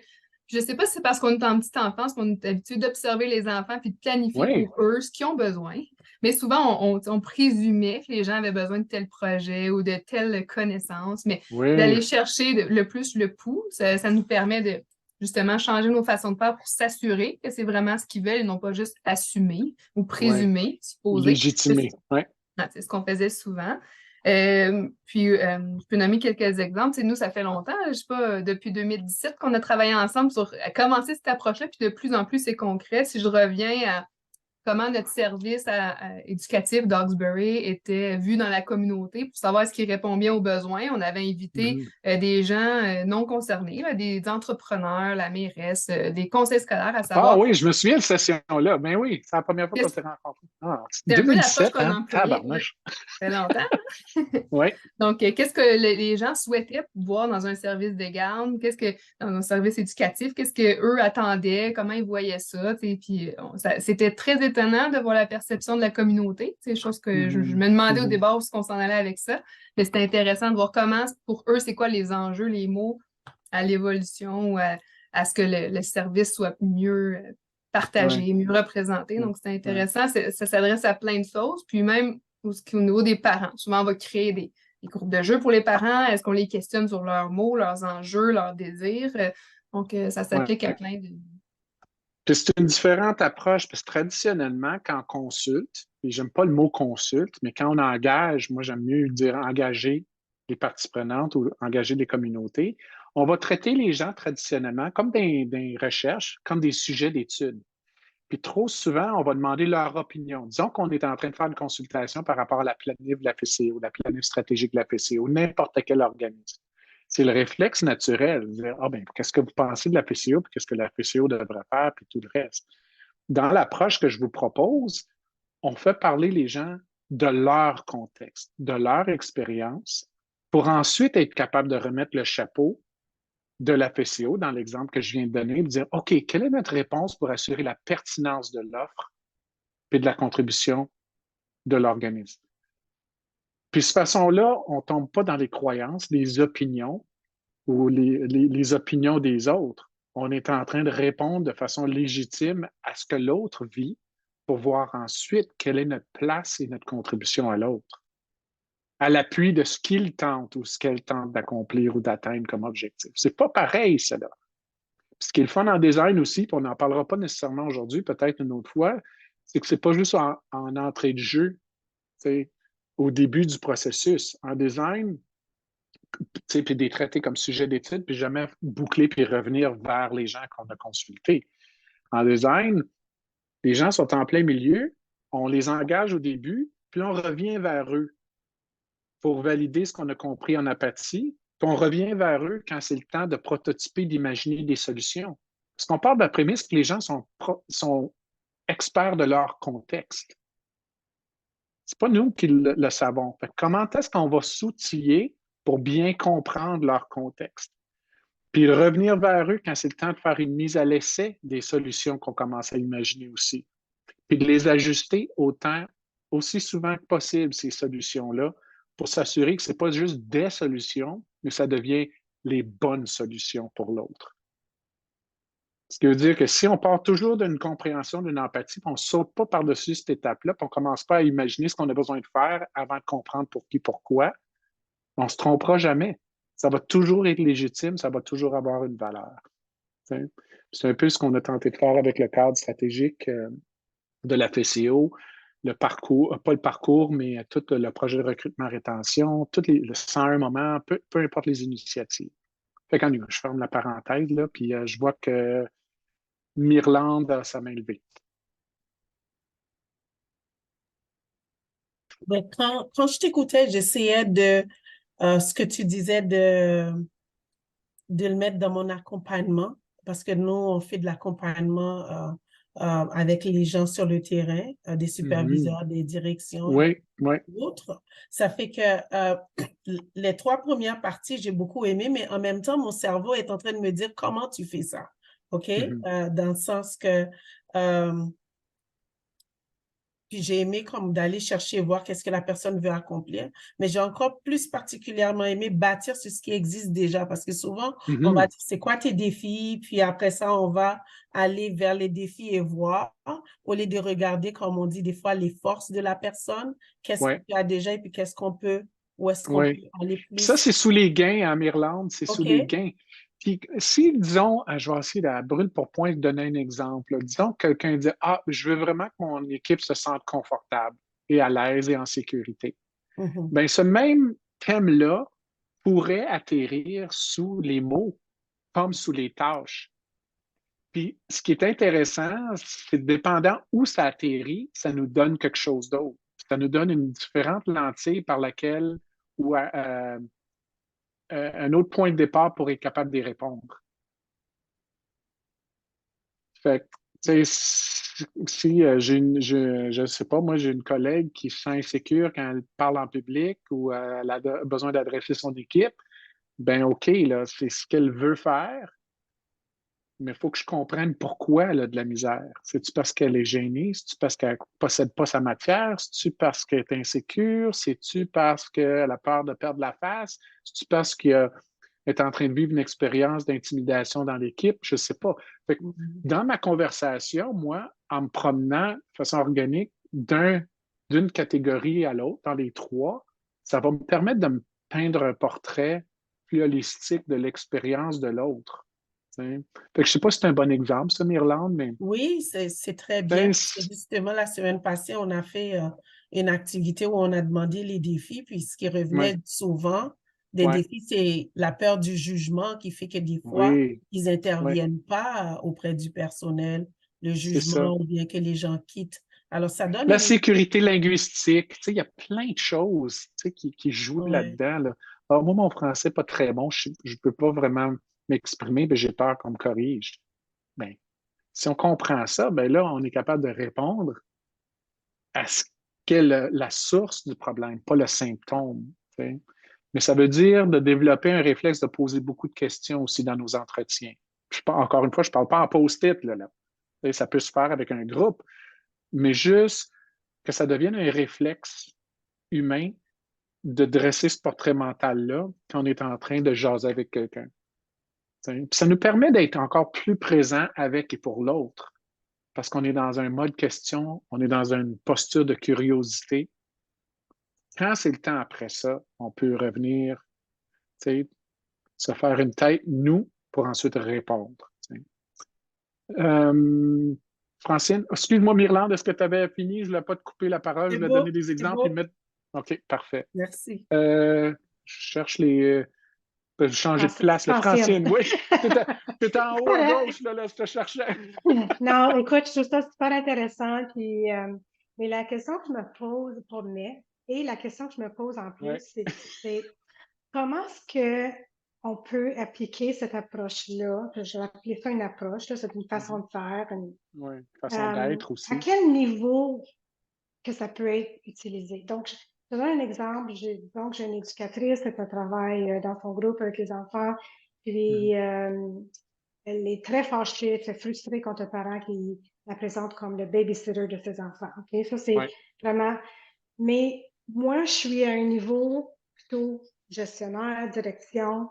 je ne sais pas si c'est parce qu'on est en petite enfance qu'on est habitué d'observer les enfants puis de planifier
Oui.
pour eux ce qu'ils ont besoin. Mais souvent, on présumait que les gens avaient besoin de tel projet ou de telle connaissance, mais d'aller chercher le plus le pouls, ça nous permet de justement changer nos façons de faire pour s'assurer que c'est vraiment ce qu'ils veulent et non pas juste assumer ou présumer, supposer.
Légitimer, oui.
C'est ce qu'on faisait souvent. Je peux nommer quelques exemples. Nous, ça fait longtemps, je ne sais pas, depuis 2017 qu'on a travaillé ensemble sur commencer cette approche-là, puis de plus en plus, c'est concret. Si je reviens à comment notre service éducatif d'Hawkesbury était vu dans la communauté pour savoir ce qui répond bien aux besoins. On avait invité des gens non concernés, là, des entrepreneurs, la mairesse, des conseils scolaires à savoir.
Ah oui, je me souviens de cette session-là. Ben oui, c'est la première fois qu'on s'est rencontrés. Ah,
c'est un peu l'approche qu'on employait.
Tabarnouche.
Ça fait longtemps.
Oui.
Donc, qu'est-ce que les gens souhaitaient voir dans un service de garde? Qu'est-ce que dans un service éducatif? Qu'est-ce qu'eux attendaient? Comment ils voyaient ça? Puis, c'était très étonnant de voir la perception de la communauté. C'est chose que je me demandais au départ où est-ce qu'on s'en allait avec ça. Mais c'était intéressant de voir comment, pour eux, c'est quoi les enjeux, les mots à l'évolution ou à ce que le service soit mieux partagé, mieux représenté. Donc, c'est intéressant. Ça s'adresse à plein de choses. Puis même au niveau des parents. Souvent, on va créer des groupes de jeux pour les parents. Est-ce qu'on les questionne sur leurs mots, leurs enjeux, leurs désirs? Donc, ça s'applique à plein de...
Puis c'est une différente approche, parce que traditionnellement, quand on consulte, et j'aime pas le mot consulte, mais quand on engage, moi j'aime mieux dire engager les parties prenantes ou engager des communautés, on va traiter les gens traditionnellement comme des recherches, comme des sujets d'études. Puis trop souvent, on va demander leur opinion. Disons qu'on est en train de faire une consultation par rapport à la planif de la FCO, la planif stratégique de la FCO, n'importe quel organisme. C'est le réflexe naturel de dire, qu'est-ce que vous pensez de la FCO, puis qu'est-ce que la FCO devrait faire, puis tout le reste. Dans l'approche que je vous propose, on fait parler les gens de leur contexte, de leur expérience, pour ensuite être capable de remettre le chapeau de la FCO, dans l'exemple que je viens de donner, de dire, OK, quelle est notre réponse pour assurer la pertinence de l'offre et de la contribution de l'organisme? Puis de cette façon-là, on ne tombe pas dans les croyances, les opinions ou les opinions des autres. On est en train de répondre de façon légitime à ce que l'autre vit pour voir ensuite quelle est notre place et notre contribution à l'autre. à l'appui de ce qu'il tente ou ce qu'elle tente d'accomplir ou d'atteindre comme objectif. C'est pas pareil, ça, là. Ce qui est le fun en design aussi, puis on n'en parlera pas nécessairement aujourd'hui, peut-être une autre fois, c'est que c'est pas juste en entrée de jeu, au début du processus. En design, puis des traités comme sujet d'étude, puis jamais boucler puis revenir vers les gens qu'on a consultés. En design, les gens sont en plein milieu, on les engage au début, puis on revient vers eux pour valider ce qu'on a compris en apathie, puis on revient vers eux quand c'est le temps de prototyper, d'imaginer des solutions. Parce qu'on part de la prémisse que les gens sont experts de leur contexte. Ce n'est pas nous qui le savons. Fait que comment est-ce qu'on va s'outiller pour bien comprendre leur contexte? Puis revenir vers eux quand c'est le temps de faire une mise à l'essai des solutions qu'on commence à imaginer aussi. Puis de les ajuster aussi souvent que possible, ces solutions-là, pour s'assurer que ce n'est pas juste des solutions, mais ça devient les bonnes solutions pour l'autre. Ce qui veut dire que si on part toujours d'une compréhension, d'une empathie, puis on ne saute pas par-dessus cette étape-là, puis on ne commence pas à imaginer ce qu'on a besoin de faire avant de comprendre pour qui, pourquoi, on ne se trompera jamais. Ça va toujours être légitime, ça va toujours avoir une valeur. C'est un peu ce qu'on a tenté de faire avec le cadre stratégique de la FCO, le parcours, pas le parcours, mais tout le projet de recrutement-rétention, le 101 moments, peu importe les initiatives. Fait qu'en je ferme la parenthèse, là, puis je vois que Myrlande a sa main levée.
Donc, quand je t'écoutais, j'essayais ce que tu disais de le mettre dans mon accompagnement, parce que nous, on fait de l'accompagnement avec les gens sur le terrain, des superviseurs, des directions
Oui, oui.
autres. Ça fait que les 3 premières parties, j'ai beaucoup aimé, mais en même temps, mon cerveau est en train de me dire comment tu fais ça. OK? Dans le sens que puis j'ai aimé comme d'aller chercher, voir qu'est-ce que la personne veut accomplir. Mais j'ai encore plus particulièrement aimé bâtir sur ce qui existe déjà. Parce que souvent, on va dire, c'est quoi tes défis? Puis après ça, on va aller vers les défis et voir, au lieu de regarder, comme on dit des fois, les forces de la personne. Qu'est-ce que tu as déjà et puis où est-ce qu'on peut aller plus?
Ça, c'est sous les gains en Irlande, c'est sous les
OK.
gains. Puis si, disons, je vais essayer de brûle pour point de donner un exemple. Disons que quelqu'un dit, ah, je veux vraiment que mon équipe se sente confortable et à l'aise et en sécurité. Bien, ce même thème-là pourrait atterrir sous les mots comme sous les tâches. Puis ce qui est intéressant, c'est dépendant où ça atterrit, ça nous donne quelque chose d'autre. Ça nous donne une différente lentille par laquelle ou un autre point de départ pour être capable d'y répondre. Fait que, tu sais, si je ne sais pas, moi, j'ai une collègue qui se sent insécure quand elle parle en public ou elle a besoin d'adresser son équipe, ben OK, là, c'est ce qu'elle veut faire, mais il faut que je comprenne pourquoi elle a de la misère. C'est-tu parce qu'elle est gênée? C'est-tu parce qu'elle ne possède pas sa matière? C'est-tu parce qu'elle est insécure? C'est-tu parce qu'elle a peur de perdre la face? C'est-tu parce qu'elle est en train de vivre une expérience d'intimidation dans l'équipe? Je ne sais pas. Fait que dans ma conversation, moi, en me promenant de façon organique d'une catégorie à l'autre, dans les 3, ça va me permettre de me peindre un portrait plus holistique de l'expérience de l'autre. Fait que je ne sais pas si c'est un bon exemple, ça, Myrlande, mais.
Oui, c'est très bien. Justement, la semaine passée, on a fait une activité où on a demandé les défis, puis ce qui revenait souvent des défis, c'est la peur du jugement qui fait que des fois, ils n'interviennent pas auprès du personnel, le jugement ou bien que les gens quittent. Alors, ça donne
la sécurité linguistique, il y a plein de choses qui jouent là-dedans. Là. Alors, moi, mon français n'est pas très bon, je ne peux pas vraiment m'exprimer, mais j'ai peur qu'on me corrige. Ben, si on comprend ça, ben là, on est capable de répondre à ce qu'est la source du problème, pas le symptôme. T'sais. Mais ça veut dire de développer un réflexe de poser beaucoup de questions aussi dans nos entretiens. Encore une fois, je ne parle pas en post-it. Là. Ça peut se faire avec un groupe, mais juste que ça devienne un réflexe humain de dresser ce portrait mental-là quand on est en train de jaser avec quelqu'un. Puis ça nous permet d'être encore plus présent avec et pour l'autre, parce qu'on est dans un mode question, on est dans une posture de curiosité. quand c'est le temps après ça, on peut revenir, tu sais, se faire une tête, nous, pour ensuite répondre. Euh, Francine, excuse-moi, Myrlande, est-ce que tu avais fini? Je ne voulais pas te couper la parole, je
C'est
voulais
beau,
donner des
c'est
exemples et
beau.
mettre. OK, parfait.
Merci.
Je cherche les. Je vais changer de place. Le
Francine.
Francine, oui. T'étais en haut à gauche, là, je te cherchais.
Non, écoute, je trouve ça super intéressant. Puis, mais la question que je me pose pour mai, et la question que je me pose en plus,
Ouais.
c'est comment est-ce que on peut appliquer cette approche-là? Je vais appeler ça une approche, là, c'est une façon de faire.
Oui, façon d'être
À
aussi.
quel niveau que ça peut être utilisé? Donc, je te donne un exemple. Donc, j'ai une éducatrice qui travaille dans son groupe avec les enfants, puis elle est très fâchée, très frustrée contre un parent qui la présente comme le babysitter de ses enfants. OK? Ça, c'est
Ouais.
vraiment. Mais moi, je suis à un niveau plutôt gestionnaire, direction.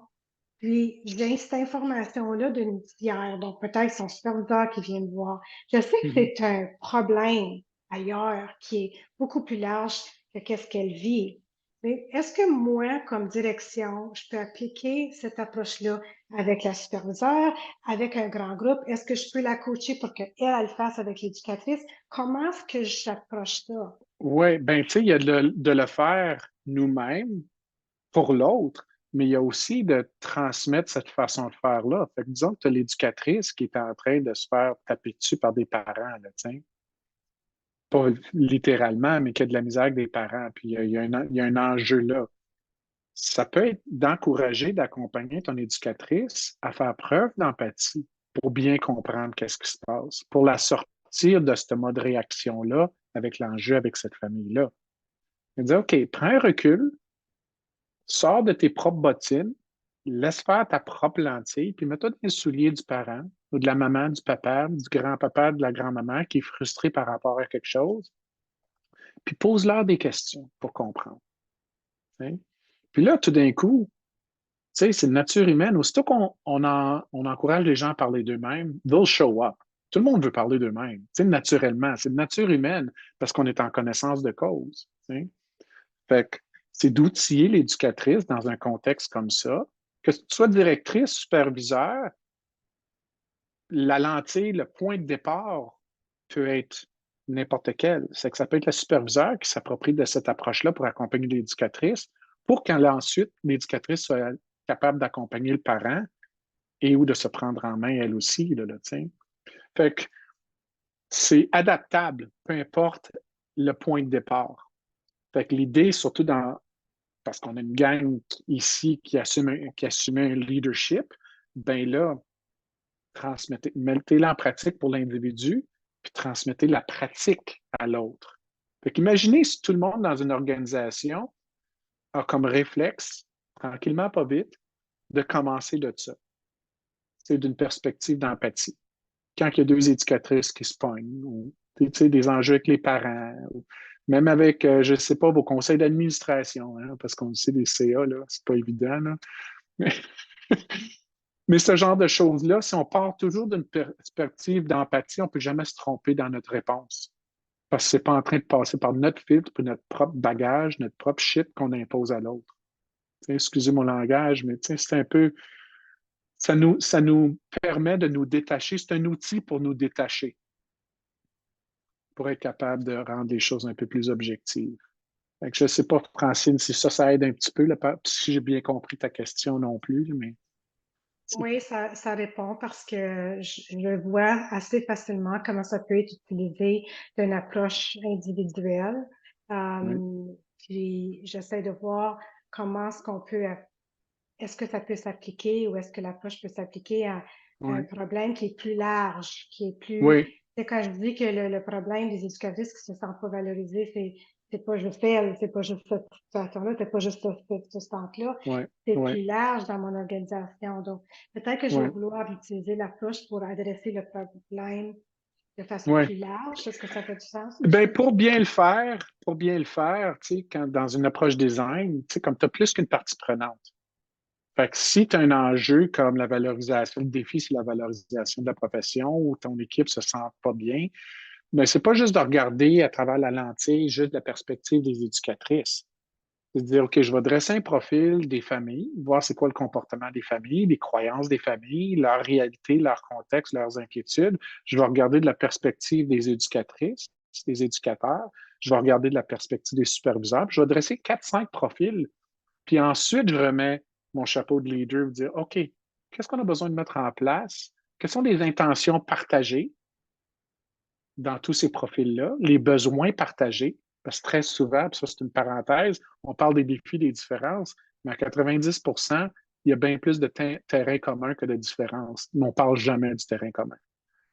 Puis, j'ai cette information-là d'une tiers, donc peut-être son superviseur qui vient me voir. Je sais que c'est un problème ailleurs qui est beaucoup plus large que qu'est-ce qu'elle vit. Mais est-ce que moi, comme direction, je peux appliquer cette approche-là avec la superviseure, avec un grand groupe? Est-ce que je peux la coacher pour qu'elle, elle fasse avec l'éducatrice? Comment est-ce que j'approche ça?
Oui, bien, tu sais, il y a de le faire nous-mêmes pour l'autre, mais il y a aussi de transmettre cette façon de faire-là. Fait que disons que tu as l'éducatrice qui est en train de se faire taper dessus par des parents, là, tiens. Pas littéralement, mais qui a de la misère avec des parents. Puis il y a un enjeu là. Ça peut être d'encourager, d'accompagner ton éducatrice à faire preuve d'empathie pour bien comprendre qu'est-ce qui se passe, pour la sortir de ce mode réaction-là avec l'enjeu, avec cette famille-là. Et dire, OK, prends un recul, sors de tes propres bottines, laisse faire ta propre lentille, puis mets-toi dans les souliers du parent ou de la maman, du papa, du grand-papa, de la grand-maman qui est frustré par rapport à quelque chose, puis pose-leur des questions pour comprendre. Hein? Puis là, tout d'un coup, tu sais, c'est une nature humaine. Aussitôt on encourage les gens à parler d'eux-mêmes, they'll show up. Tout le monde veut parler d'eux-mêmes, tu sais, naturellement. C'est une nature humaine parce qu'on est en connaissance de cause. Tu sais. Fait que c'est d'outiller l'éducatrice dans un contexte comme ça, que tu sois directrice, superviseur, la lentille, le point de départ peut être n'importe quel. C'est que ça peut être le superviseur qui s'approprie de cette approche-là pour accompagner l'éducatrice, pour qu'ensuite l'éducatrice soit capable d'accompagner le parent et ou de se prendre en main elle aussi. Là, fait que c'est adaptable, peu importe le point de départ. Fait que l'idée, surtout parce qu'on a une gang ici qui assume un leadership, ben là, mettez-la en pratique pour l'individu, puis transmettez la pratique à l'autre. Fait qu'imaginez si tout le monde dans une organisation a comme réflexe, tranquillement, pas vite, de commencer de ça. C'est d'une perspective d'empathie. Quand il y a deux éducatrices qui se pognent, ou des enjeux avec les parents, ou même avec, je ne sais pas, vos conseils d'administration, hein, parce qu'on sait des CA, là, c'est pas évident. Là. Mais ce genre de choses-là, si on part toujours d'une perspective d'empathie, on ne peut jamais se tromper dans notre réponse. Parce que ce n'est pas en train de passer par notre filtre, puis notre propre bagage, notre propre shit qu'on impose à l'autre. Excusez mon langage, mais c'est un peu. Ça nous permet de nous détacher. C'est un outil pour nous détacher, pour être capable de rendre les choses un peu plus objectives. Fait que je ne sais pas, Francine, si ça aide un petit peu, là, si j'ai bien compris ta question non plus, mais.
Oui, ça répond parce que je vois assez facilement comment ça peut être utilisé d'une approche individuelle.
Oui,
Puis j'essaie de voir comment est-ce qu'on peut, est-ce que ça peut s'appliquer ou est-ce que l'approche peut s'appliquer à un
oui,
problème qui est plus large, qui est plus.
oui,
C'est quand je dis que le problème des éducatrices qui se sentent pas valorisées, c'est pas juste elle, c'est pas juste cette situation-là, c'est pas juste ce centre-là,
oui,
c'est
oui,
plus large dans mon organisation. Donc, peut-être que je vais
oui,
vouloir utiliser l'approche pour adresser le problème de façon
oui.
plus large. Est-ce que ça fait du sens,
Ben,
Michel?
pour bien le faire, tu sais, dans une approche design, tu sais, comme tu as plus qu'une partie prenante. Fait que si tu as un enjeu comme la valorisation, le défi, c'est la valorisation de la profession ou ton équipe se sent pas bien, mais c'est pas juste de regarder à travers la lentille, juste la perspective des éducatrices. C'est de dire, OK, je vais dresser un profil des familles, voir c'est quoi le comportement des familles, les croyances des familles, leur réalité, leur contexte, leurs inquiétudes. Je vais regarder de la perspective des éducatrices, des éducateurs. Je vais regarder de la perspective des superviseurs. Puis je vais dresser 4-5 profils. Puis ensuite, je remets mon chapeau de leader et dire, OK, qu'est-ce qu'on a besoin de mettre en place? Quelles sont les intentions partagées dans tous ces profils-là, les besoins partagés? Parce que très souvent, puis ça c'est une parenthèse, on parle des défis, des différences, mais à 90 il y a bien plus de terrain commun que de différences. Mais on ne parle jamais du terrain commun.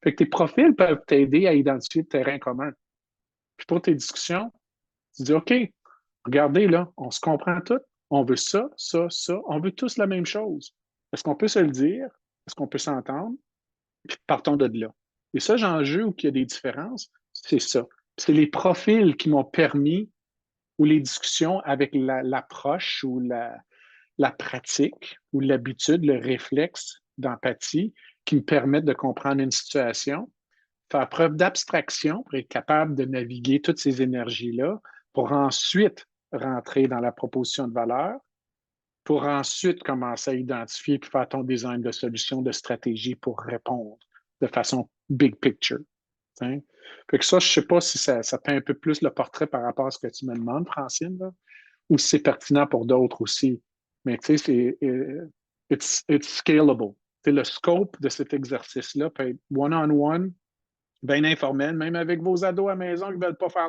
Fait que tes profils peuvent t'aider à identifier le terrain commun. Puis pour tes discussions, tu dis, OK, regardez là, on se comprend tous, on veut ça, ça, ça, on veut tous la même chose. Est-ce qu'on peut se le dire? Est-ce qu'on peut s'entendre? Puis partons de là. Et ça, j'en où il y a des différences, c'est ça. C'est les profils qui m'ont permis, ou les discussions avec l'approche ou la pratique ou l'habitude, le réflexe d'empathie qui me permettent de comprendre une situation, faire preuve d'abstraction pour être capable de naviguer toutes ces énergies-là pour ensuite rentrer dans la proposition de valeur, pour ensuite commencer à identifier et faire ton design de solution, de stratégie pour répondre de façon big picture. Hein? Fait que ça, je ne sais pas si ça fait un peu plus le portrait par rapport à ce que tu me demandes, Francine, là, ou si c'est pertinent pour d'autres aussi. Mais tu sais, it's scalable. T'sais, le scope de cet exercice-là peut être one-on-one, bien informel, même avec vos ados à la maison qui ne veulent pas faire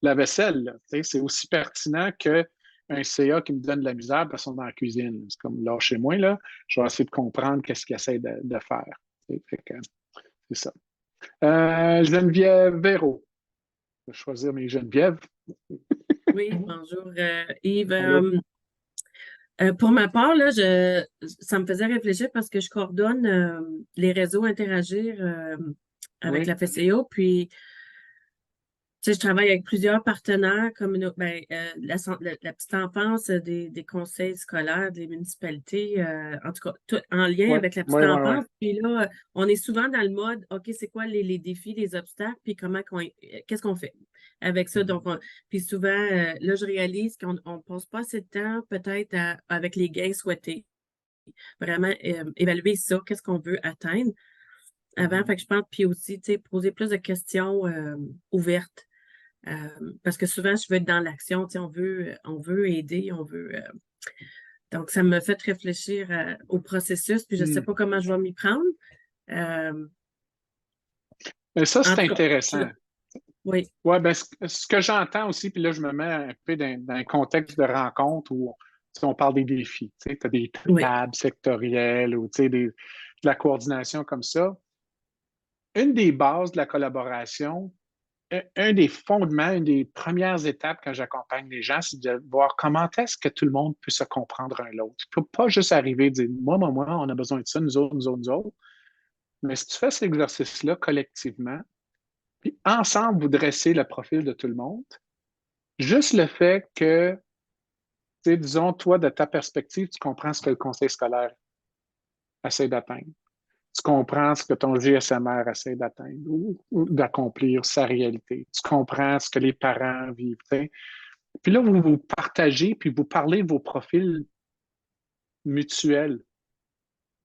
la vaisselle. C'est aussi pertinent qu'un CA qui me donne de la misère parce qu'on est dans la cuisine. C'est comme là, chez moi, là, je vais essayer de comprendre qu'est-ce qu'il essaie de faire. C'est ça. Geneviève Véro. Je vais choisir mes Geneviève.
Oui, bonjour Yves.
Allô?
Pour ma part, là, ça me faisait réfléchir parce que je coordonne les réseaux Interagir avec
Oui.
la FCO, puis tu sais, je travaille avec plusieurs partenaires comme la petite enfance des conseils scolaires, des municipalités, en tout cas, tout en lien avec la petite enfance. Puis là, on est souvent dans le mode, OK, c'est quoi les défis, les obstacles, puis qu'est-ce qu'on fait avec ça? Donc, puis souvent, là, je réalise qu'on ne passe pas assez de temps peut-être avec les gains souhaités. Vraiment évaluer ça, qu'est-ce qu'on veut atteindre avant. Fait que je pense, puis aussi, tu sais, poser plus de questions ouvertes. Parce que souvent, je veux être dans l'action, tu sais, on veut aider, on veut. Donc, ça me fait réfléchir au processus, puis je ne sais pas comment je vais m'y prendre.
Mais ça, c'est intéressant.
Oui.
Oui, ben, ce que j'entends aussi, puis là, je me mets un peu dans un contexte de rencontre où on parle des défis. Tu sais, as des tables sectorielles ou tu sais, de la coordination comme ça. Une des bases de la collaboration, un des fondements, une des premières étapes quand j'accompagne les gens, c'est de voir comment est-ce que tout le monde peut se comprendre un l'autre. Tu ne peux pas juste arriver et dire moi, on a besoin de ça, nous autres, nous autres, nous autres. Mais si tu fais cet exercice-là collectivement, puis ensemble, vous dressez le profil de tout le monde, juste le fait que, tu sais, disons, toi, de ta perspective, tu comprends ce que le conseil scolaire essaie d'atteindre. Tu comprends ce que ton GSMR essaie d'atteindre ou d'accomplir sa réalité. Tu comprends ce que les parents vivent. T'sais. Puis là, vous vous partagez, puis vous parlez de vos profils mutuels.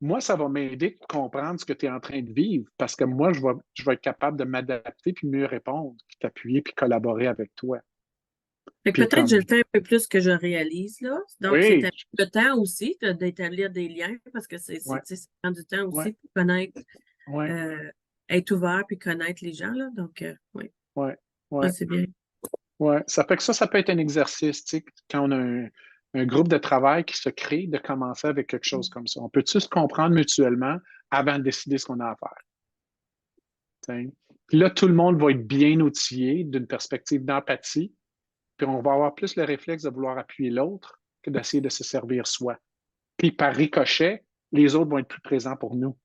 Moi, ça va m'aider de comprendre ce que tu es en train de vivre parce que moi, je vais être capable de m'adapter puis mieux répondre, puis t'appuyer puis collaborer avec toi.
Peut-être je le fais un peu plus que je réalise, là. Donc,
oui.
c'est le temps aussi d'établir des liens parce que ça prend du temps aussi pour connaître, être ouvert puis connaître les gens, là. Donc, oui.
Ouais.
C'est bien.
Oui, ça fait que ça peut être un exercice, tu sais, quand on a un groupe de travail qui se crée, de commencer avec quelque chose comme ça. On peut-tu se comprendre mutuellement avant de décider ce qu'on a à faire? T'sais. Puis là, tout le monde va être bien outillé d'une perspective d'empathie, puis on va avoir plus le réflexe de vouloir appuyer l'autre que d'essayer de se servir soi. Puis par ricochet, les autres vont être plus présents pour nous,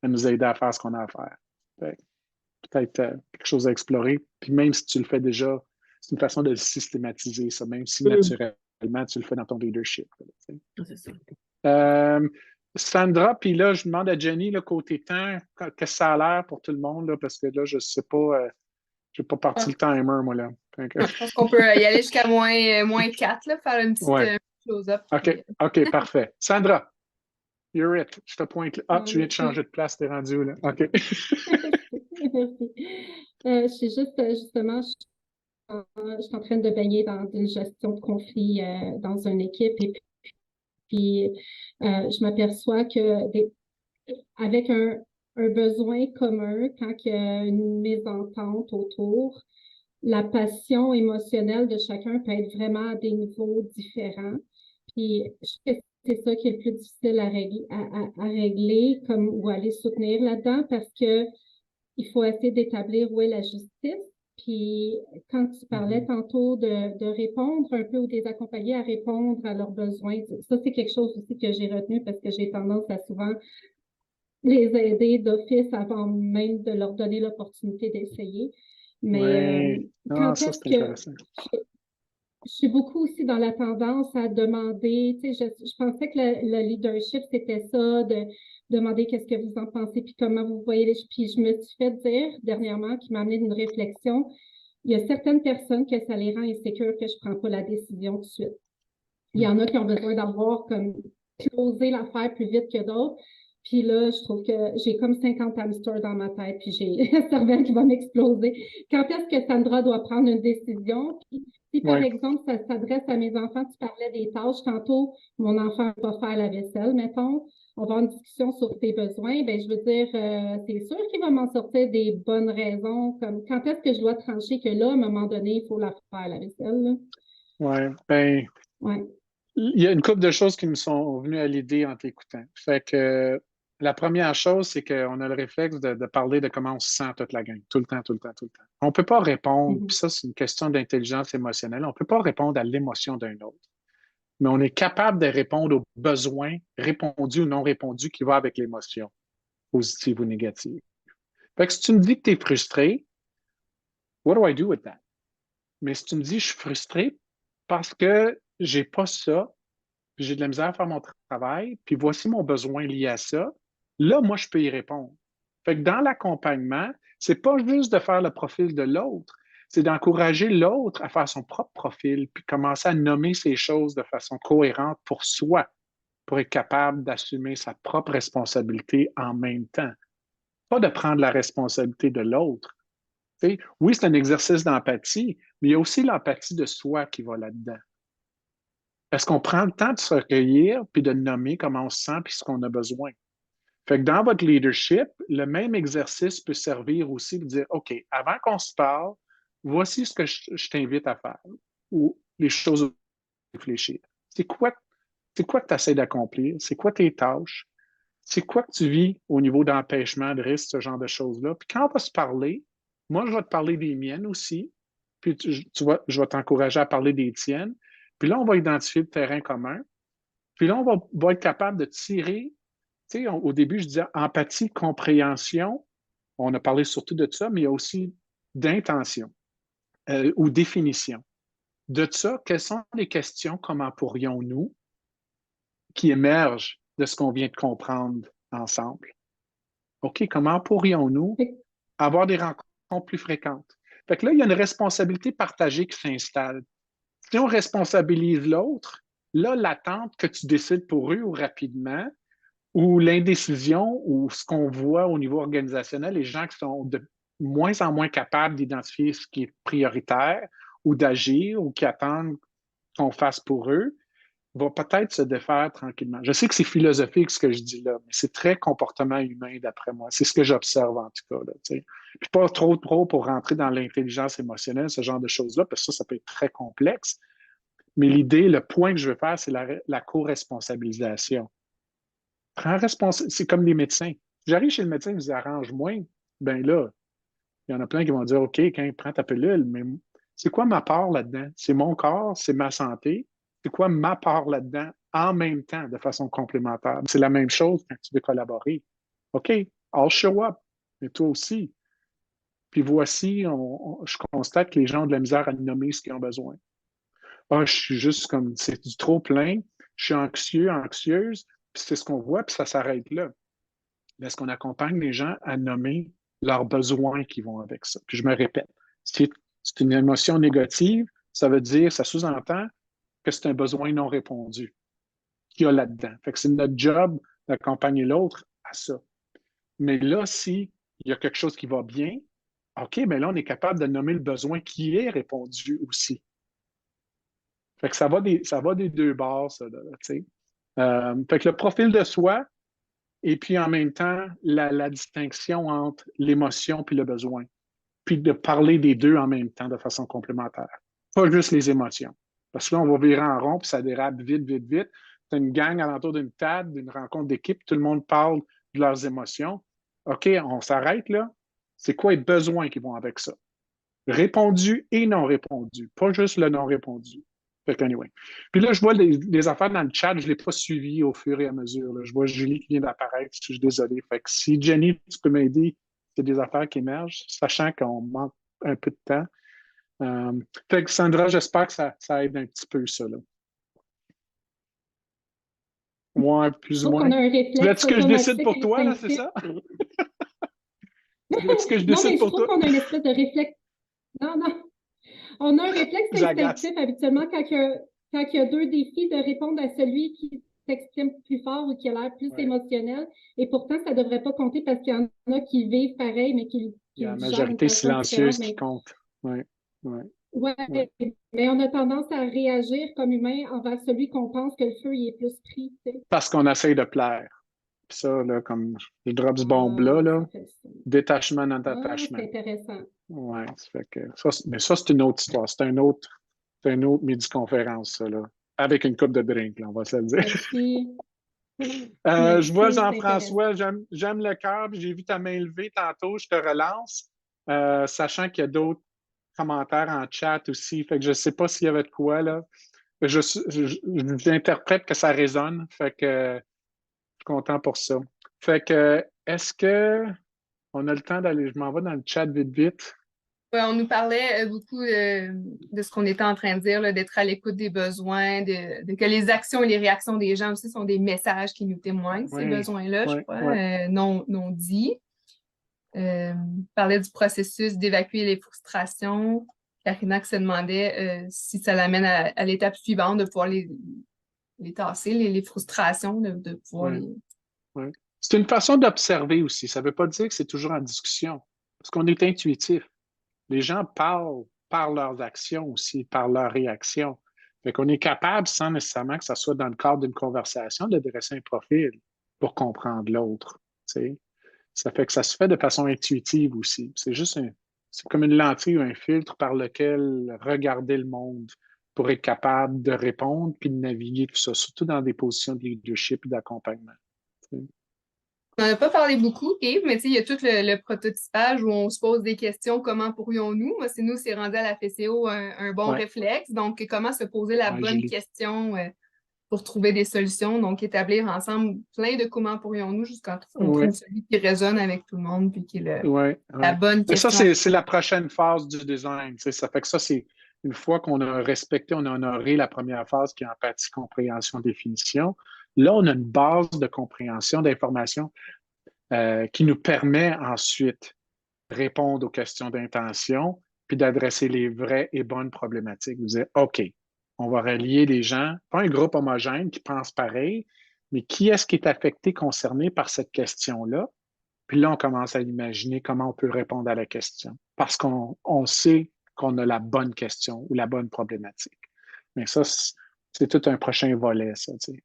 à nous aider à faire ce qu'on a à faire. Peut-être quelque chose à explorer. Puis même si tu le fais déjà, c'est une façon de le systématiser, ça, même si naturellement, tu le fais dans ton leadership.
C'est ça.
Sandra, puis là, je demande à Jenny, là, côté temps, qu'est-ce que ça a l'air pour tout le monde, là, parce que là, je ne sais pas, J'ai pas parti
Ah,
le timer, moi, là.
je pense qu'on peut y aller jusqu'à moins 4, là, faire une petite
Ouais.
close-up.
OK, parfait. Sandra, you're it. Je te pointe là. Ah, tu viens de
Merci.
changer de place, t'es rendu où, là? OK.
Merci. Je suis juste, justement, je suis en train de baigner dans une gestion de conflit dans une équipe et puis je m'aperçois que avec un besoin commun, quand il y a une mésentente autour, la passion émotionnelle de chacun peut être vraiment à des niveaux différents. Puis je pense que c'est ça qui est le plus difficile à régler comme, ou à les soutenir là-dedans parce que il faut essayer d'établir où est la justice. Puis quand tu parlais tantôt de répondre un peu ou de les accompagner à répondre à leurs besoins, ça c'est quelque chose aussi que j'ai retenu parce que j'ai tendance à souvent les aider d'office avant même de leur donner l'opportunité d'essayer. Mais
Oui. Ah,
quand
ça,
est-ce
c'est
que
intéressant.
je suis beaucoup aussi dans la tendance à demander, tu sais, je pensais que le leadership, c'était ça, de demander qu'est-ce que vous en pensez, puis comment vous voyez les choses. Puis je me suis fait dire dernièrement, qui m'a amené une réflexion, il y a certaines personnes que ça les rend insécures que je ne prends pas la décision tout de suite. Il y en a qui ont besoin d'avoir comme closé l'affaire plus vite que d'autres. Puis là, je trouve que j'ai comme 50 hamsters dans ma tête, puis j'ai un cerveau qui va m'exploser. Quand est-ce que Sandra doit prendre une décision? Puis, si, par exemple, ça s'adresse à mes enfants, tu parlais des tâches. Tantôt, mon enfant va faire la vaisselle, mettons. On va avoir une discussion sur tes besoins. Ben, je veux dire, c'est sûr qu'il va m'en sortir des bonnes raisons. Comme quand est-ce que je dois trancher que là, à un moment donné, il faut la faire, la vaisselle?
Oui, bien,
Ouais.
il y a une couple de choses qui me sont venues à l'idée en t'écoutant. Fait que la première chose, c'est qu'on a le réflexe de parler de comment on se sent toute la gang, tout le temps, tout le temps, tout le temps. On ne peut pas répondre, puis ça, c'est une question d'intelligence émotionnelle, on ne peut pas répondre à l'émotion d'un autre. Mais on est capable de répondre aux besoins répondus ou non répondus qui vont avec l'émotion, positive ou négative. Fait que si tu me dis que tu es frustré, what do I do with that? Mais si tu me dis je suis frustré parce que j'ai pas ça, puis j'ai de la misère à faire mon travail, puis voici mon besoin lié à ça, là, moi, je peux y répondre. Fait que dans l'accompagnement, c'est pas juste de faire le profil de l'autre, c'est d'encourager l'autre à faire son propre profil, puis commencer à nommer ces choses de façon cohérente pour soi, pour être capable d'assumer sa propre responsabilité en même temps. Pas de prendre la responsabilité de l'autre. T'sais, oui, c'est un exercice d'empathie, mais il y a aussi l'empathie de soi qui va là-dedans. Est-ce qu'on prend le temps de se recueillir puis de nommer comment on se sent puis ce qu'on a besoin? Fait que dans votre leadership, le même exercice peut servir aussi de dire, OK, avant qu'on se parle, voici ce que je t'invite à faire ou les choses à réfléchir. C'est quoi que tu essaies d'accomplir? C'est quoi tes tâches? C'est quoi que tu vis au niveau d'empêchement, de risque, ce genre de choses-là? Puis quand on va se parler, moi, je vais te parler des miennes aussi, puis je vais t'encourager à parler des tiennes. Puis là, on va identifier le terrain commun. Puis là, va être capable de tirer, tu sais, au début, je disais empathie, compréhension. On a parlé surtout de ça, mais il y a aussi d'intention ou définition. De ça, quelles sont les questions, comment pourrions-nous, qui émergent de ce qu'on vient de comprendre ensemble? OK, comment pourrions-nous avoir des rencontres plus fréquentes? Fait que là, il y a une responsabilité partagée qui s'installe. Si on responsabilise l'autre, là, l'attente que tu décides pour eux ou rapidement, ou l'indécision, ou ce qu'on voit au niveau organisationnel, les gens qui sont de moins en moins capables d'identifier ce qui est prioritaire ou d'agir ou qui attendent qu'on fasse pour eux, va peut-être se défaire tranquillement. Je sais que c'est philosophique ce que je dis là, mais c'est très comportement humain d'après moi. C'est ce que j'observe en tout cas. Là, puis pas trop pour rentrer dans l'intelligence émotionnelle, ce genre de choses-là, parce que ça peut être très complexe. Mais l'idée, le point que je veux faire, c'est la co-responsabilisation. C'est comme les médecins. J'arrive chez le médecin, il me dit arrange-moi. Ben là, il y en a plein qui vont dire OK, quand prends ta pilule, mais c'est quoi ma part là-dedans? C'est mon corps, c'est ma santé. C'est quoi ma part là-dedans en même temps, de façon complémentaire? C'est la même chose quand tu veux collaborer. OK, I'll show up, mais toi aussi. Puis voici, je constate que les gens ont de la misère à nommer ce qu'ils ont besoin. Ah, je suis juste comme, c'est du trop plein, je suis anxieux, anxieuse, puis c'est ce qu'on voit, puis ça s'arrête là. Mais est-ce qu'on accompagne les gens à nommer leurs besoins qui vont avec ça? Puis je me répète, Si c'est une émotion négative, ça veut dire, ça sous-entend que c'est un besoin non répondu qu'il y a là-dedans. Fait que c'est notre job d'accompagner l'autre à ça. Mais là, s'il y a quelque chose qui va bien, OK, mais là, on est capable de nommer le besoin qui est répondu aussi. Fait que ça va des deux bords, ça, là, tu sais. Fait que le profil de soi, et puis en même temps, la distinction entre l'émotion puis le besoin. Puis de parler des deux en même temps de façon complémentaire. Pas juste les émotions. Parce que là, on va virer en rond, puis ça dérape vite, vite, vite. C'est une gang alentour d'une table, d'une rencontre d'équipe, tout le monde parle de leurs émotions. OK, on s'arrête là. C'est quoi les besoins qui vont avec ça? Répondu et non répondu, pas juste le non répondu. Fait que anyway. Puis là, je vois les affaires dans le chat, je ne l'ai pas suivi au fur et à mesure. Là. Je vois Julie qui vient d'apparaître, je suis désolé. Fait que si Jenny, tu peux m'aider, c'est des affaires qui émergent, sachant qu'on manque un peu de temps. Fait que Sandra, j'espère que ça aide un petit peu, ça. Là. Ouais, plus
Je
ou
trouve qu'on
moins.
a un
Tu
réflexe
veux-tu que je décide
automatique
pour toi, là, c'est
instinctif.
ça? Tu veux-tu que je
Non, mais
décide
je
pour
trouve
toi?
qu'on a une espèce de réflexe. Non, non. On a un réflexe
J'agace.
instinctif habituellement quand il y a deux défis de répondre à celui qui s'exprime plus fort ou qui a l'air plus
Ouais.
émotionnel. Et pourtant, ça ne devrait pas compter parce qu'il y en a qui vivent pareil, mais qui
Il y a la
le gèrent d'une
majorité
façon différente.
silencieuse qui compte. Oui, oui.
Ouais,
Ouais.
mais on a tendance à réagir comme humain envers celui qu'on pense que le feu il est plus pris. Tu sais.
Parce qu'on essaye de plaire. Puis ça, là, comme je drop ce
Ah,
bombe-là, là,
ça fait ça.
détachement,
Ah,
non-attachement.
c'est intéressant.
Ouais, ça fait que mais ça, c'est une autre histoire. C'est une autre midi-conférence, ça, là. Avec une coupe de drink, là, on va se le dire.
Merci.
Je vois
Merci, c'est
Jean-François,
intéressant.
j'aime le cœur, puis j'ai vu ta main levée tantôt, je te relance, sachant qu'il y a d'autres commentaires en chat aussi, fait que je ne sais pas s'il y avait de quoi, là. J'interprète que ça résonne, fait que je suis content pour ça. Fait que, est-ce que on a le temps d'aller, je m'en vais dans le chat vite, vite.
Ouais, on nous parlait beaucoup de ce qu'on était en train de dire, là, d'être à l'écoute des besoins, que les actions et les réactions des gens aussi sont des messages qui nous témoignent, ces
Oui,
besoins-là, je
oui,
crois,
oui.
non dits. On parlait du processus d'évacuer les frustrations. Karina qui se demandait si ça l'amène à l'étape suivante de pouvoir les tasser, les frustrations, de pouvoir
Oui,
les...
oui. C'est une façon d'observer aussi. Ça ne veut pas dire que c'est toujours en discussion, parce qu'on est intuitif. Les gens parlent par leurs actions aussi, par leurs réactions. Fait qu'on est capable, sans nécessairement que ça soit dans le cadre d'une conversation, de dresser un profil pour comprendre l'autre. Tu sais. Ça fait que ça se fait de façon intuitive aussi. C'est comme une lentille ou un filtre par lequel regarder le monde pour être capable de répondre puis de naviguer tout ça, surtout dans des positions de leadership et d'accompagnement. Tu sais.
On n'en a pas parlé beaucoup, Yves, mais il y a tout le prototypage où on se pose des questions, comment pourrions-nous? Moi, c'est rendu à la FCO un bon
Ouais,
réflexe. Donc, comment se poser la
ouais,
bonne
Julie.
question pour trouver des solutions. Donc, établir ensemble plein de comment pourrions-nous jusqu'à ce qu'on
Ouais,
trouve celui qui résonne avec tout le monde puis qui est
ouais,
la
ouais.
bonne
Mais ça,
question.
c'est la prochaine phase du design. Tu sais. Ça fait que ça, c'est une fois qu'on a respecté, on a honoré la première phase qui est empathie, compréhension, définition. Là, on a une base de compréhension, d'information qui nous permet ensuite de répondre aux questions d'intention puis d'adresser les vraies et bonnes problématiques. Vous dites, OK, on va relier les gens, pas un groupe homogène qui pense pareil, mais qui est-ce qui est affecté, concerné par cette question-là? Puis là, on commence à imaginer comment on peut répondre à la question parce qu'on sait qu'on a la bonne question ou la bonne problématique. Mais ça, c'est tout un prochain volet, ça, tu sais.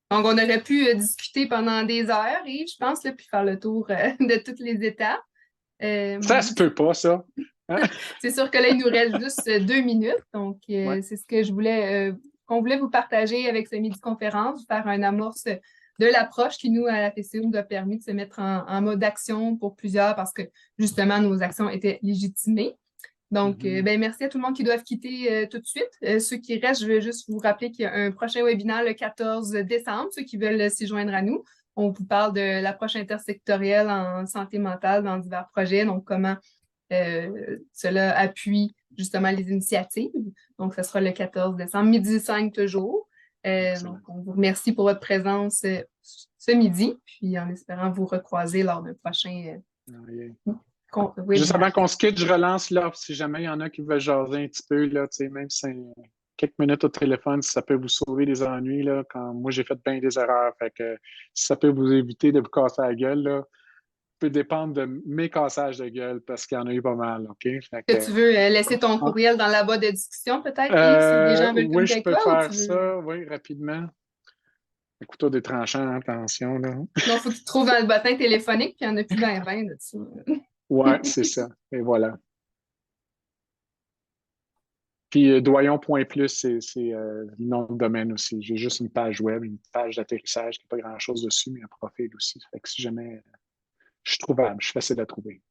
Donc, on aurait pu discuter pendant des heures, Yves, je pense, là, puis faire le tour de toutes les étapes.
Ça se peut pas, ça. Hein?
C'est sûr que là, il nous reste juste 2 minutes. Donc,
Ouais.
c'est ce que qu'on voulait vous partager avec ce midi-conférence, faire un amorce de l'approche qui, nous, à la FCO, nous a permis de se mettre en mode action pour plusieurs parce que, justement, nos actions étaient légitimées. Donc, merci à tout le monde qui doivent quitter tout de suite. Ceux qui restent, je vais juste vous rappeler qu'il y a un prochain webinaire le 14 décembre, ceux qui veulent s'y joindre à nous. On vous parle de l'approche intersectorielle en santé mentale dans divers projets, donc comment cela appuie justement les initiatives. Donc, ce sera le 14 décembre, midi 5 toujours. Donc, on vous remercie pour votre présence ce midi, puis en espérant vous recroiser lors d'un prochain Oui,
Juste avant qu'on se quitte, je relance là, si jamais il y en a qui veulent jaser un petit peu, là, même si c'est quelques minutes au téléphone, si ça peut vous sauver des ennuis, là, quand moi j'ai fait bien des erreurs. Fait que si ça peut vous éviter de vous casser la gueule, là, peut dépendre de mes cassages de gueule parce qu'il y en a eu pas mal, OK? Fait
que tu veux laisser ton courriel dans la boîte de discussion, peut-être, Yves, si les gens veulent
oui,
communiquer
je
avec
peux
toi, ou
faire
tu veux...
ça, oui, rapidement. Un couteau de tranchant, attention, là.
Non, il faut que tu te trouves dans le bottin téléphonique, puis il n'y en a plus 20 de ça.
Ouais, c'est ça. Et voilà. Puis doyon.plus, c'est le nom de domaine aussi. J'ai juste une page web, une page d'atterrissage, qui n'a pas grand-chose dessus, mais un profil aussi. Fait que si jamais je suis trouvable, je suis facile à trouver.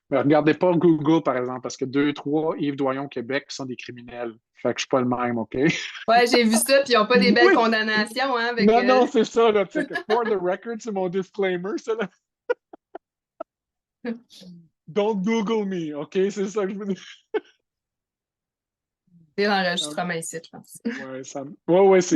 Mais regardez pas Google, par exemple, parce que 2-3 Yves Doyon Québec sont des criminels. Fait que je suis pas le même, OK?
Ouais, j'ai vu ça, puis ils n'ont pas des belles
Oui!
condamnations, hein, avec...
Non, c'est ça, là. Tu sais, que for the record, c'est mon disclaimer, ça, là. Don't Google me, OK? C'est ça que je veux dire.
C'est l'enregistrement ici, je pense.
Ouais, ouais, c'est